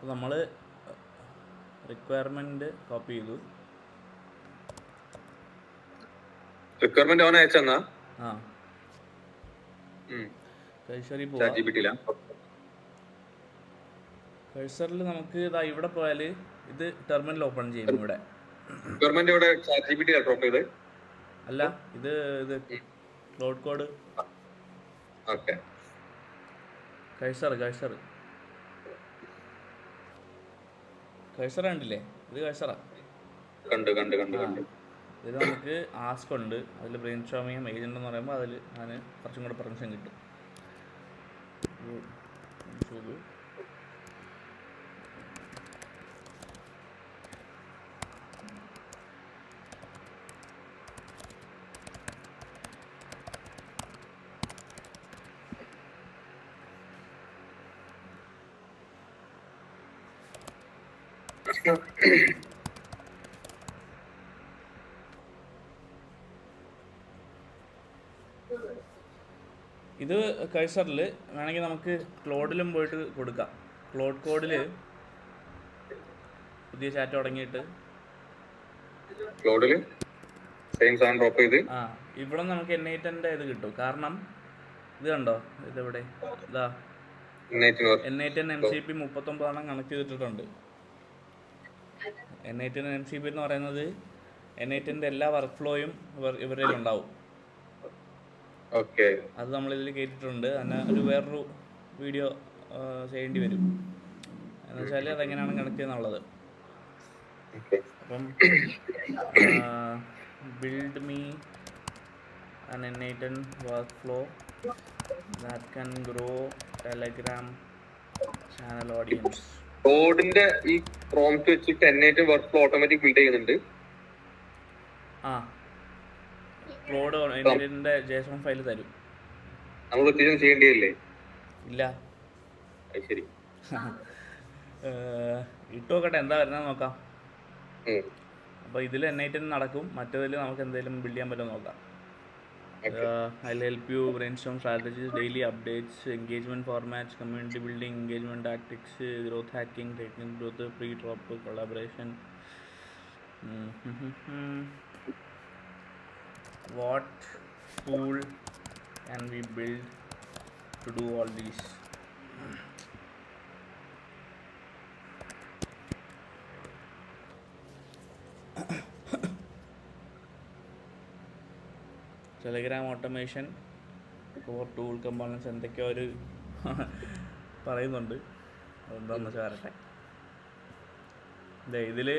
അപ്പോൾ നമ്മൾ requirement copy ചെയ്തു. റിക്വയർമെന്റ് ഓൺ അയച്ചെന്നാ ആ കഴ്സറിൽ ചാറ്റ് പോവാം. ജിപിടിയിലാ? കഴ്സറിൽ നമുക്ക് ഇതാ ഇവിടെ പോയാൽ ഇത് ടെർമിനൽ ഓപ്പൺ ചെയ്യും. ഇവിടെ റിക്വയർമെന്റ് ഇവിടെ ചാറ്റ് ജിപിടിയിലാ ഡ്രോപ്പ് ചെയ്ത്? അല്ല, ഇത് ക്ലൗഡ് കോഡ്. ഓക്കെ, കഴ്സർ കണ്ടില്ലേ? ഇത് കഴ്സറാ. കണ്ട് ഇതിൽ നമുക്ക് ആസ്ക് ഉണ്ട്, അതിൽ ബ്രെയിൻ സ്ട്രോമിങ് ഏജന്റ് എന്ന് പറയുമ്പോൾ അതിൽ ഞാൻ കുറച്ചും കൂടെ പെർമിഷൻ കിട്ടും. ഇത് കഴ്സറിൽ വേണമെങ്കിൽ നമുക്ക് ക്ലോഡിലും പോയിട്ട് കൊടുക്കാം. ക്ലോഡ് കോഡിൽ പുതിയ ചാറ്റ് തുടങ്ങിയിട്ട് ക്ലൗഡില് സെയിം സാധനം ഡ്രോപ്പ് ചെയ്ത് ഇവിടെ നമുക്ക് N8 ഇത് കിട്ടും. കാരണം ഇത് കണ്ടോ, ഇതെവിടെ ഇതാ N8 MCP 39 കണക്ട് ചെയ്തിട്ടുണ്ട്. N8 MCP എന്ന് പറയുന്നത് N8 എല്ലാ വർക്ക് ഫ്ലോയും ഇവരിൽ ഉണ്ടാവും. അത് നമ്മളിതിൽ കേട്ടിട്ടുണ്ട്. അതിന് വേറൊരു വീഡിയോ ചെയ്യേണ്ടി വരും. എന്ന് വെച്ചാൽ അതെങ്ങനെയാണ് കണക്ട് ചെയ്യുന്നുള്ളത്. അപ്പം build me an N8 workflow that can grow Telegram channel audience. കോഡിന്റെ ഈ പ്രോംപ്റ്റ് വെച്ചിട്ട് N8 വർക്ക്ഫ്ലോ ഓട്ടോമാറ്റിക് ബിൽഡ് ചെയ്യുന്നുണ്ട്. ക്ലോഡ് N8 JSON ഫയൽ തരും. നമ്മൾ പ്രത്യേകം ചെയ്യേണ്ടിയല്ലേ? ഇല്ല. ശരി, ഇട്ട് നോക്കട്ടെ എന്താ വരുന്നത് നോക്കാം. അപ്പോൾ ഇതിൽ N8 നടക്കും, മറ്റേതിൽ നമുക്ക് എന്തെങ്കിലും ബിൽഡ് ചെയ്യാൻ പറ്റുമോ നോക്കാം. I'll help you brainstorm strategies, daily updates, engagement formats, community building, engagement tactics, growth hacking, technical growth, pre-drop collaboration. What tool can we build to do all these? Telegram automation core tool components എന്തൊക്കെയോ ഒരു പറയുന്നുണ്ട്. അതെന്താണെന്ന് വെച്ചാൽ വരട്ടെ. ഇതിൽ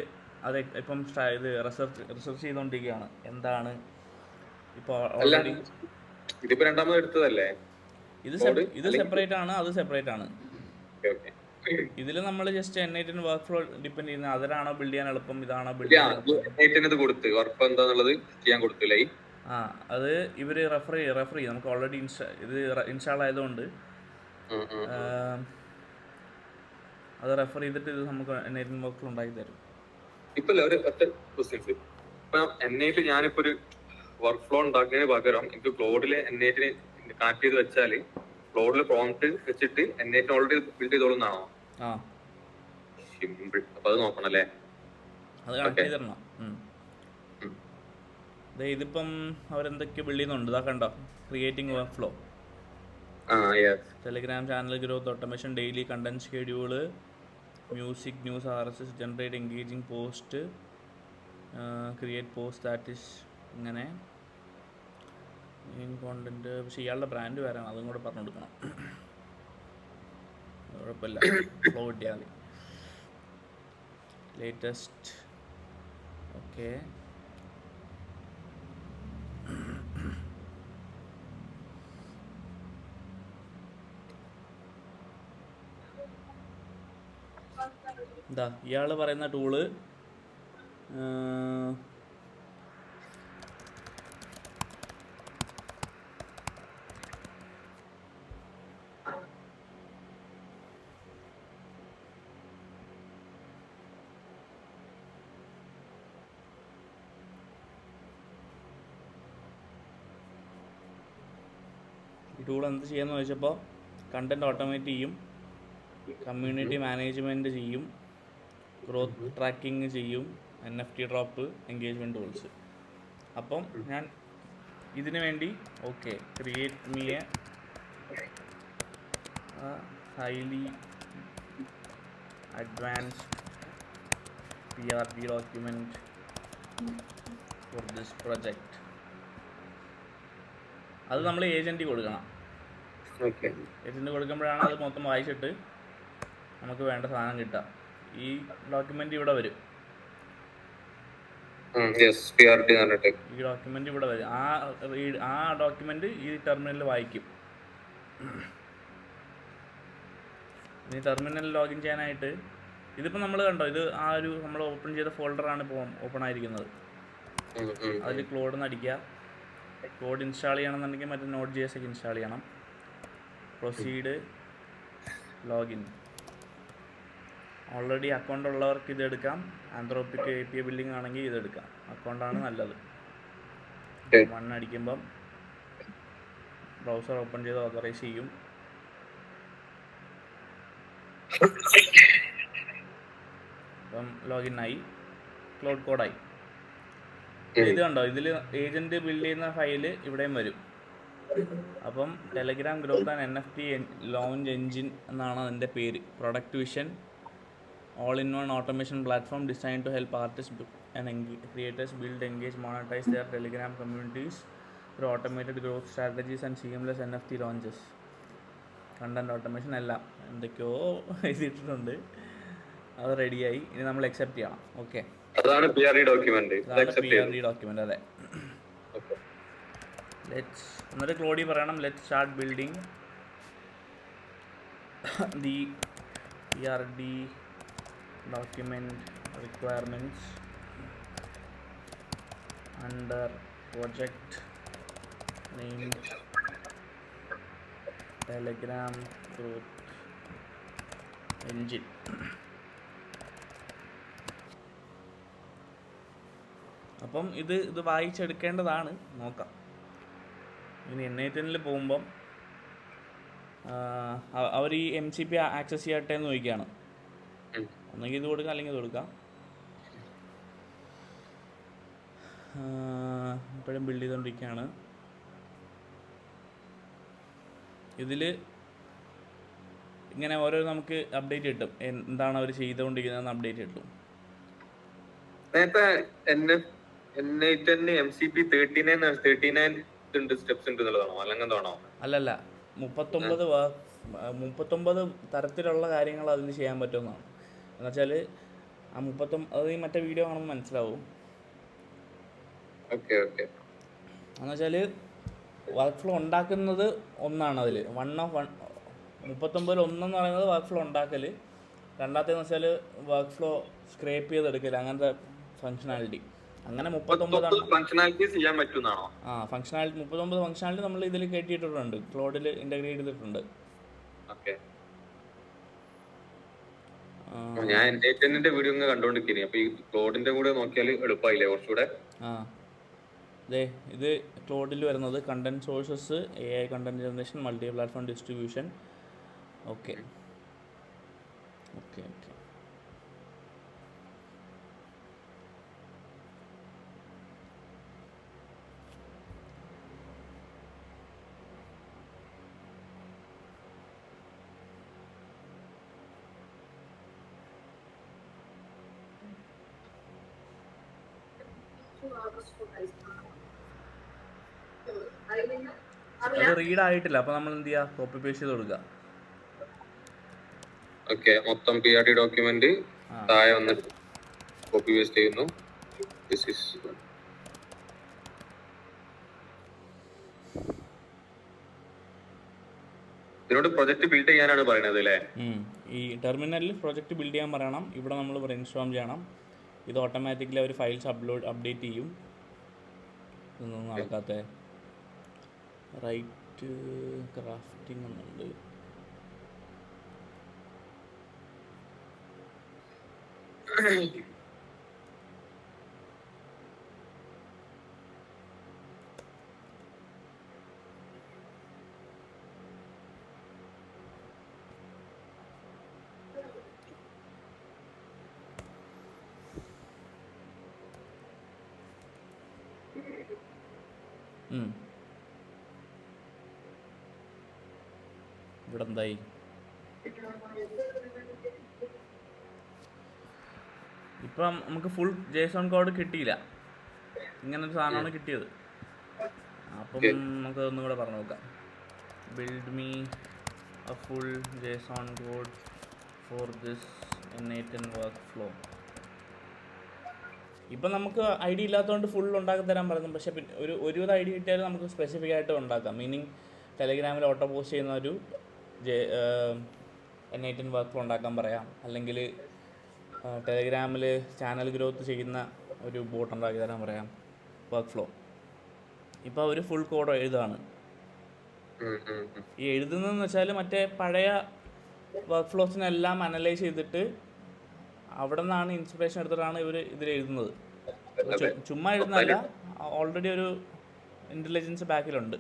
അത് ഇപ്പം ഇത് റിസർച്ച് ചെയ്തുകൊണ്ടിരിക്കുകയാണ്. എന്താണ് ഇപ്പോൾ ഓൾറെഡി രണ്ടാമത് എടുത്തതല്ലേ? ഇത് സെപ്പറേറ്റ് ആണ്, അത് സെപ്പറേറ്റ് ആണ്. ഇതിൽ നമ്മൾ just N8 work flow depend ചെയ്യുന്ന അതിലാണോ ബിൽഡ് ചെയ്യാൻ എളുപ്പം, ഇതാണോ ബിൽഡ് ചെയ്യാൻ അത് ഇവർ റെഫർ ചെയ്യും. നമുക്ക് ഓൾറെഡി ഇത് ഇൻസ്റ്റാൾ ആയതുകൊണ്ട് അത് റെഫർ ചെയ്തിട്ട് ഇത് നമുക്ക് N8 വർക്ക് ഫ്ലോ ഉണ്ടാക്കി തരും. ഇപ്പൊ N8 ഞാനിപ്പോ ഒരു വർക്ക് ഫ്ലോ ഉണ്ടാക്കുന്നതിന് പകരം എനിക്ക് ക്ലോഡില് N8 കണക്ട് ചെയ്ത് വെച്ചാല് ക്ലോഡില് പ്രോംപ്റ്റ് വെച്ചിട്ട് N8 ഓൾറെഡി ബിൽഡ് ചെയ്തോളുന്നാണോ? സിമ്പിൾ. അപ്പൊ അത് നോക്കണം അല്ലേ? അത് കണക്ട് ചെയ്ത് തരണം. ഇതിപ്പം അവരെന്തൊക്കെ ബിൽഡ് ചെയ്യുന്നുണ്ട്. ഇതാ കണ്ടോ, creating work flow, Telegram channel growth automation, daily content schedule, music, news, RSS, generate engaging post, create post status, ഇങ്ങനെ മെയിൻ കോണ്ടന്റ്. പക്ഷേ ഇയാളുടെ ബ്രാൻഡ് വേറെയാണ്, അതും കൂടെ പറഞ്ഞു കൊടുക്കണം. കുഴപ്പമില്ല, ഫ്ലോ കിട്ടിയാൽ മതി. Latest okay. എന്താ ഇയാൾ പറയുന്ന ടൂള് ഈ ടൂൾ എന്ത് ചെയ്യാന്ന് ചോദിച്ചപ്പോൾ കണ്ടന്റ് ഓട്ടോമേറ്റ് ചെയ്യും. കമ്മ്യൂണിറ്റി മാനേജ്മെൻറ്റ് ചെയ്യും, ഗ്രോത്ത് ട്രാക്കിംഗ് ചെയ്യും, NFT ഡ്രോപ്പ്, എൻഗേജ്മെൻറ്റ് ടൂൾസ്. അപ്പം ഞാൻ ഇതിനു വേണ്ടി create me A highly advanced PRD document for this project. അത് നമ്മൾ ഏജൻറ്റ് കൊടുക്കണം. ഏജൻറ്റ് കൊടുക്കുമ്പോഴാണ് അത് മൊത്തം വായിച്ചിട്ട് നമുക്ക് വേണ്ട സാധനം കിട്ടുക. ഈ ഡോക്യുമെൻ്റ് ഇവിടെ വരും. ഈ ഡോക്യുമെൻ്റ് ഇവിടെ വരും. ആ ഡോക്യുമെൻ്റ് ഈ ടെർമിനലിൽ വായിക്കും. ഈ ടെർമിനലിൽ ലോഗിൻ ചെയ്യാനായിട്ട് ഇതിപ്പോൾ നമ്മൾ കണ്ടോ, ഇത് നമ്മൾ ഓപ്പൺ ചെയ്ത ഫോൾഡറാണ് ഇപ്പോൾ ഓപ്പൺ ആയിരിക്കുന്നത്. അതിൽ ക്ലോഡ് അടിക്കുക. ക്ലോഡ് ഇൻസ്റ്റാൾ ചെയ്യണമെന്നുണ്ടെങ്കിൽ മറ്റേ Node.js ഒക്കെ ഇൻസ്റ്റാൾ ചെയ്യണം. Proceed, login. ഓൾറെഡി അക്കൗണ്ട് ഉള്ളവർക്ക് ഇതെടുക്കാം. ആന്ത്രോപ്പിക് API ബിൽഡിംഗ് ആണെങ്കിൽ ഇതെടുക്കാം. അക്കൗണ്ടാണ് നല്ലത്. 1 അടിക്കുമ്പം ബ്രൗസർ ഓപ്പൺ ചെയ്ത് ഓതറൈസ് ചെയ്യും. അപ്പം ലോഗിൻ ആയി, ക്ലൗഡ് കോഡായി. ഇത് കണ്ടോ, ഇതിൽ ഏജൻറ്റ് ബിൽഡ് ചെയ്യുന്ന ഫയല് ഇവിടെയും വരും. അപ്പം Telegram growth and NFT launch engine എന്നാണ് അതിൻ്റെ പേര്. Product vision, all in one automation platform design to help artist and creators build, engage, monetize their Telegram communities through automated growth strategies and seamless NFT launches. Content automation എല്ലാം എന്തൊക്കെയോ എഴുതിയിട്ടുണ്ട്. അത് റെഡിയായി. ഇനി നമ്മൾ അക്സെപ്റ്റ് ചെയ്യണം. ഓക്കെ, അതാണ് PRD document. അതെ. എന്നിട്ട് ക്ലോഡി പറയണം let start building the PRD document requirements under project named Telegram growth engine. അപ്പം ഇത് വായിച്ചെടുക്കേണ്ടതാണ്. നോക്കാം. ഇനി N8 പോകുമ്പം അവർ ഈ MCP ആക്സസ് ചെയ്യട്ടെ എന്ന് ചോദിക്കുകയാണ്. ഒന്നെങ്കിൽ ഇത് കൊടുക്കാം, അല്ലെങ്കിൽ ഇത് കൊടുക്കാം. ഇപ്പോഴും ബിൽഡ് ചെയ്തുകൊണ്ടിരിക്കുകയാണ്. ഇതിൽ ഇങ്ങനെ ഓരോ നമുക്ക് അപ്ഡേറ്റ് കിട്ടും. എന്താണ് അവർ ചെയ്തുകൊണ്ടിരിക്കുന്നതെന്ന് അപ്ഡേറ്റ് കിട്ടും. നേരത്തെ N8 MCP 39 സ്റ്റെപ്സ് ഉണ്ട് എന്നുള്ളതാണോ, അല്ലെങ്കിൽ എന്താണോ? അല്ലല്ല, 39 തരത്തിലുള്ള കാര്യങ്ങൾ അതിന് ചെയ്യാൻ പറ്റുമെന്നാണ്. എന്നുവെച്ചാൽ ആ 39 അത് ഈ മറ്റേ വീഡിയോ കാണുമ്പോൾ മനസ്സിലാവും. എന്നുവെച്ചാൽ വർക്ക് ഫ്ലോ ഉണ്ടാക്കുന്നത് ഒന്നാണ്. അതിൽ 39 ഒന്നെന്ന് പറയുന്നത് വർക്ക് ഫ്ലോ ഉണ്ടാക്കൽ. രണ്ടാമത്തേന്ന് വെച്ചാൽ വർക്ക് ഫ്ലോ സ്ക്രേപ്പ് ചെയ്തെടുക്കൽ, അങ്ങനത്തെ ഫങ്ഷനാലിറ്റി. അങ്ങനെ 39 ഫങ്ഷനാലിറ്റീസ് ചെയ്യാൻ പറ്റുന്നതാണോ? ഫങ്ഷനാലിറ്റി 39 ഫങ്ഷനാലിറ്റി നമ്മൾ ഇതിൽ കയറ്റിയിട്ടുണ്ട്, ക്ലോഡിൽ ഇൻ്റഗ്രേറ്റ് ചെയ്തിട്ടുണ്ട്. ഞാൻ N8 വീഡിയോ കണ്ടോണ്ടിരിക്കുന്നു. അപ്പൊ ഈ ക്ലോഡിന്റെ കൂടെ നോക്കിയാൽ എളുപ്പമായില്ലേ കുറച്ചുകൂടെ? ഇത് ക്ലോഡിൽ വരുന്നത് content sources, AI content generation, multi platform distribution. Okay. അത് റീഡ് ആയിട്ടില്ല. അപ്പൊ നമ്മൾ എന്ത് ചെയ്യുക, കോപ്പി പേസ്റ്റ് ചെയ്ത് കൊടുക്കുക. മൊത്തം PRD ഡോക്യുമെന്റ് താഴെ വന്നിട്ട് കോപ്പി പേസ്റ്റ് ചെയ്യുന്നു. ഇതിനോട് പ്രൊജക്ട് ബിൽഡ് ചെയ്യാനാണ് പറയുന്നത് അല്ലേ? ഈ ടെർമിനലിൽ പ്രൊജക്ട് ബിൽഡ് ചെയ്യാൻ പറയണം. ഇവിടെ നമ്മൾ ബ്രെയിൻസ്റ്റോം ചെയ്യണം. ഇത് ഓട്ടോമാറ്റിക്കലി അവർ ഫയൽസ് അപ്ഡേറ്റ് ചെയ്യും. ഇതൊന്നും നടക്കാത്ത റൈറ്റ് ക്രാഫ്റ്റിംഗ് ഒന്നുണ്ട്. ഇവിടെ എന്തായി? ഇപ്പം നമുക്ക് ഫുൾ ജേസോൺ കോഡ് കിട്ടിയില്ല, ഇങ്ങനൊരു സാധനമാണ് കിട്ടിയത്. അപ്പം നമുക്ക് ഒന്നും കൂടെ പറഞ്ഞു നോക്കാം. Build me a full JSON code for this N8N workflow. ഇപ്പം നമുക്ക് ഐ ഡി ഇല്ലാത്തതുകൊണ്ട് ഫുൾ ഉണ്ടാക്കി തരാൻ പറഞ്ഞു. പക്ഷേ ഒരുവിധ ഐ ഡി കിട്ടിയാലും നമുക്ക് സ്പെസിഫിക് ആയിട്ട് ഉണ്ടാക്കാം. മീനിങ് ടെലഗ്രാമിൽ ഓട്ടോ പോസ്റ്റ് ചെയ്യുന്ന ഒരു N8N വർക്ക് ഫ്ലോ ഉണ്ടാക്കാൻ പറയാം. അല്ലെങ്കിൽ ടെലഗ്രാമിൽ ചാനൽ ഗ്രോത്ത് ചെയ്യുന്ന ഒരു ബോട്ട് ഉണ്ടാക്കി തരാൻ പറയാം, വർക്ക് ഫ്ലോ. ഇപ്പോൾ അവർ ഫുൾ കോഡ് എഴുതാണ്. ഈ എഴുതുന്നതെന്ന് വെച്ചാൽ മറ്റേ പഴയ വർക്ക് ഫ്ലോസിനെല്ലാം അനലൈസ് ചെയ്തിട്ട് അവിടെ നിന്നാണ് ഇൻസ്പിറേഷൻ എടുത്തിട്ടാണ് ഇവർ ഇതിൽ എഴുതുന്നത്. ചുമ്മാ എഴുതുന്നതല്ല, ഓൾറെഡി ഒരു ഇൻ്റലിജൻസ് ബാക്കിലുണ്ട്.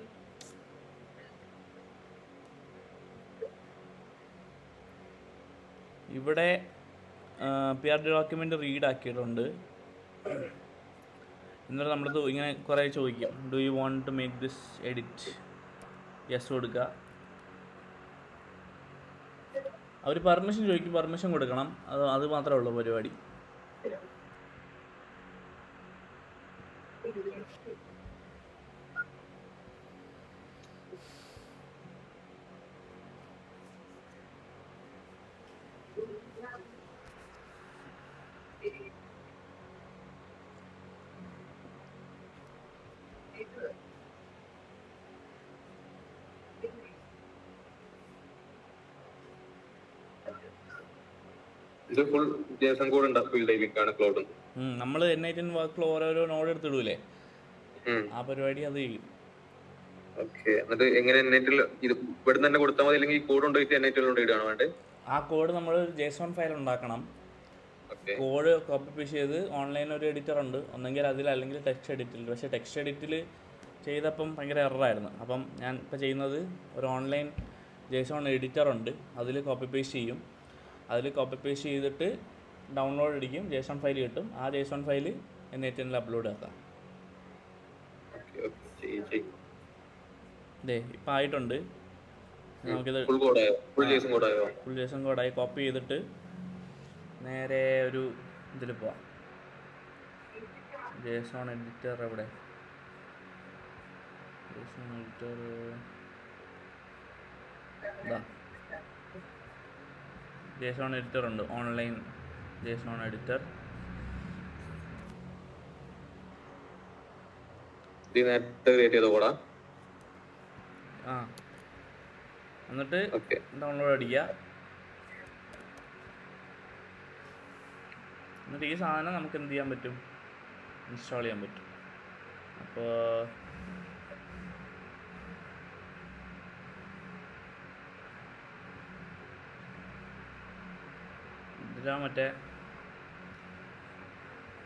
ഇവിടെ PR ഡോക്യുമെൻ്റ് റീഡ് ആക്കിയിട്ടുണ്ട്. എന്നിട്ട് നമ്മളത് ഇങ്ങനെ കുറേ ചോദിക്കും, do you want to make this edit? Yes കൊടുക്കുക. അവർ പെർമിഷൻ ചോദിക്കും, പെർമിഷൻ കൊടുക്കണം. അത് മാത്രമേ ഉള്ളൂ പരിപാടി. ഇത് ഫുൾ ജേസൺ കോഡ് ഉണ്ടാക്കിയാണ് ക്ലൗഡ്. നമ്മൾ N8N വർക്കിൽ ഓരോരോ നോഡ് എടുത്തിടൂലേ, ആ പരിപാടി അത് ചെയ്യും. ഓക്കെ, എന്നിട്ട് എങ്ങനെ N8ൽ ഇത് ഇവിടെ തന്നെ കൊടുത്താൽ മതി, അല്ലെങ്കിൽ ഈ കോഡ് കൊണ്ടുപോയിട്ട് N8ൽ കൊണ്ടിടുകയാണോ വേണ്ടത്? ആ കോഡ് നമ്മൾ JSON ഫയൽ ഉണ്ടാക്കണം. കോഡ് കോപ്പി പേസ്റ്റ് ചെയ്ത് ഓൺലൈൻ ഒരു എഡിറ്റർ ഉണ്ട്, ഒന്നെങ്കിൽ അതിൽ അല്ലെങ്കിൽ ടെക്സ്റ്റ് എഡിറ്റിൽ. പക്ഷേ ടെക്സ്റ്റ് എഡിറ്റിൽ ചെയ്തപ്പം ഭയങ്കര എററായിരുന്നു. അപ്പം ഞാൻ ഇപ്പോൾ ചെയ്യുന്നത് ഒരു ഓൺലൈൻ JSON എഡിറ്റർ ഉണ്ട്, അതിൽ കോപ്പി പേസ്റ്റ് ചെയ്യും. അതിൽ കോപ്പി പേസ്റ്റ് ചെയ്തിട്ട് ഡൗൺലോഡ് അടിക്കും, JSON ഫയൽ കിട്ടും. ആ JSON ഫയൽ N8Nൽ അപ്ലോഡ് ആക്കാം. ഇതേ ഇപ്പം ആയിട്ടുണ്ട്. നമുക്കിത് ഫുൾ JSON കോഡായി. കോപ്പി ചെയ്തിട്ട് നേരെ ഒരു ഇതിൽ പോവാം. JSON എഡിറ്റർ എവിടെ? JSON എഡിറ്റർ ഇതാ. JSON എഡിറ്റർ ഉണ്ട്, ഓൺലൈൻ JSON എഡിറ്റർ. എന്നിട്ട് ഡൗൺലോഡ് അടിക്കുക. എന്നിട്ട് ഈ സാധനം നമുക്ക് എന്ത് ചെയ്യാൻ പറ്റും? ഇൻസ്റ്റാൾ ചെയ്യാൻ പറ്റും. അപ്പോൾ ഇതിലാണ് മറ്റേ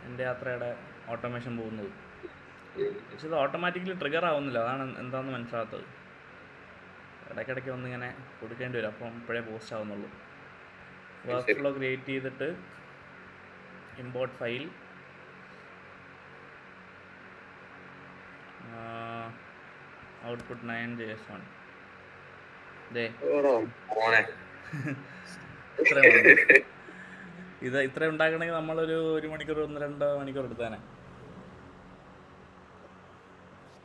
എൻ്റെ യാത്രയുടെ ഓട്ടോമേഷൻ പോകുന്നത്. പക്ഷെ ഇത് ഓട്ടോമാറ്റിക്കലി ട്രിഗർ ആവുന്നില്ല, അതാണ് എന്താണെന്ന് മനസ്സിലാകാത്തത്. ഇടയ്ക്കിടയ്ക്ക് ഒന്നിങ്ങനെ കൊടുക്കേണ്ടി വരും, അപ്പം ഇപ്പോഴേ പോസ്റ്റ് ആവുന്നുള്ളൂ. വർക്ക് ഫ്ലോ ക്രിയേറ്റ് ചെയ്തിട്ട് ഇമ്പോർട്ട് ഫയൽ, ഔട്ട്പുട്ട് 9 JSON. ഇത് ഇത്ര ഉണ്ടാക്കണമെങ്കിൽ നമ്മളൊരു 1 മണിക്കൂർ 1-2 മണിക്കൂർ എടുത്താനെ.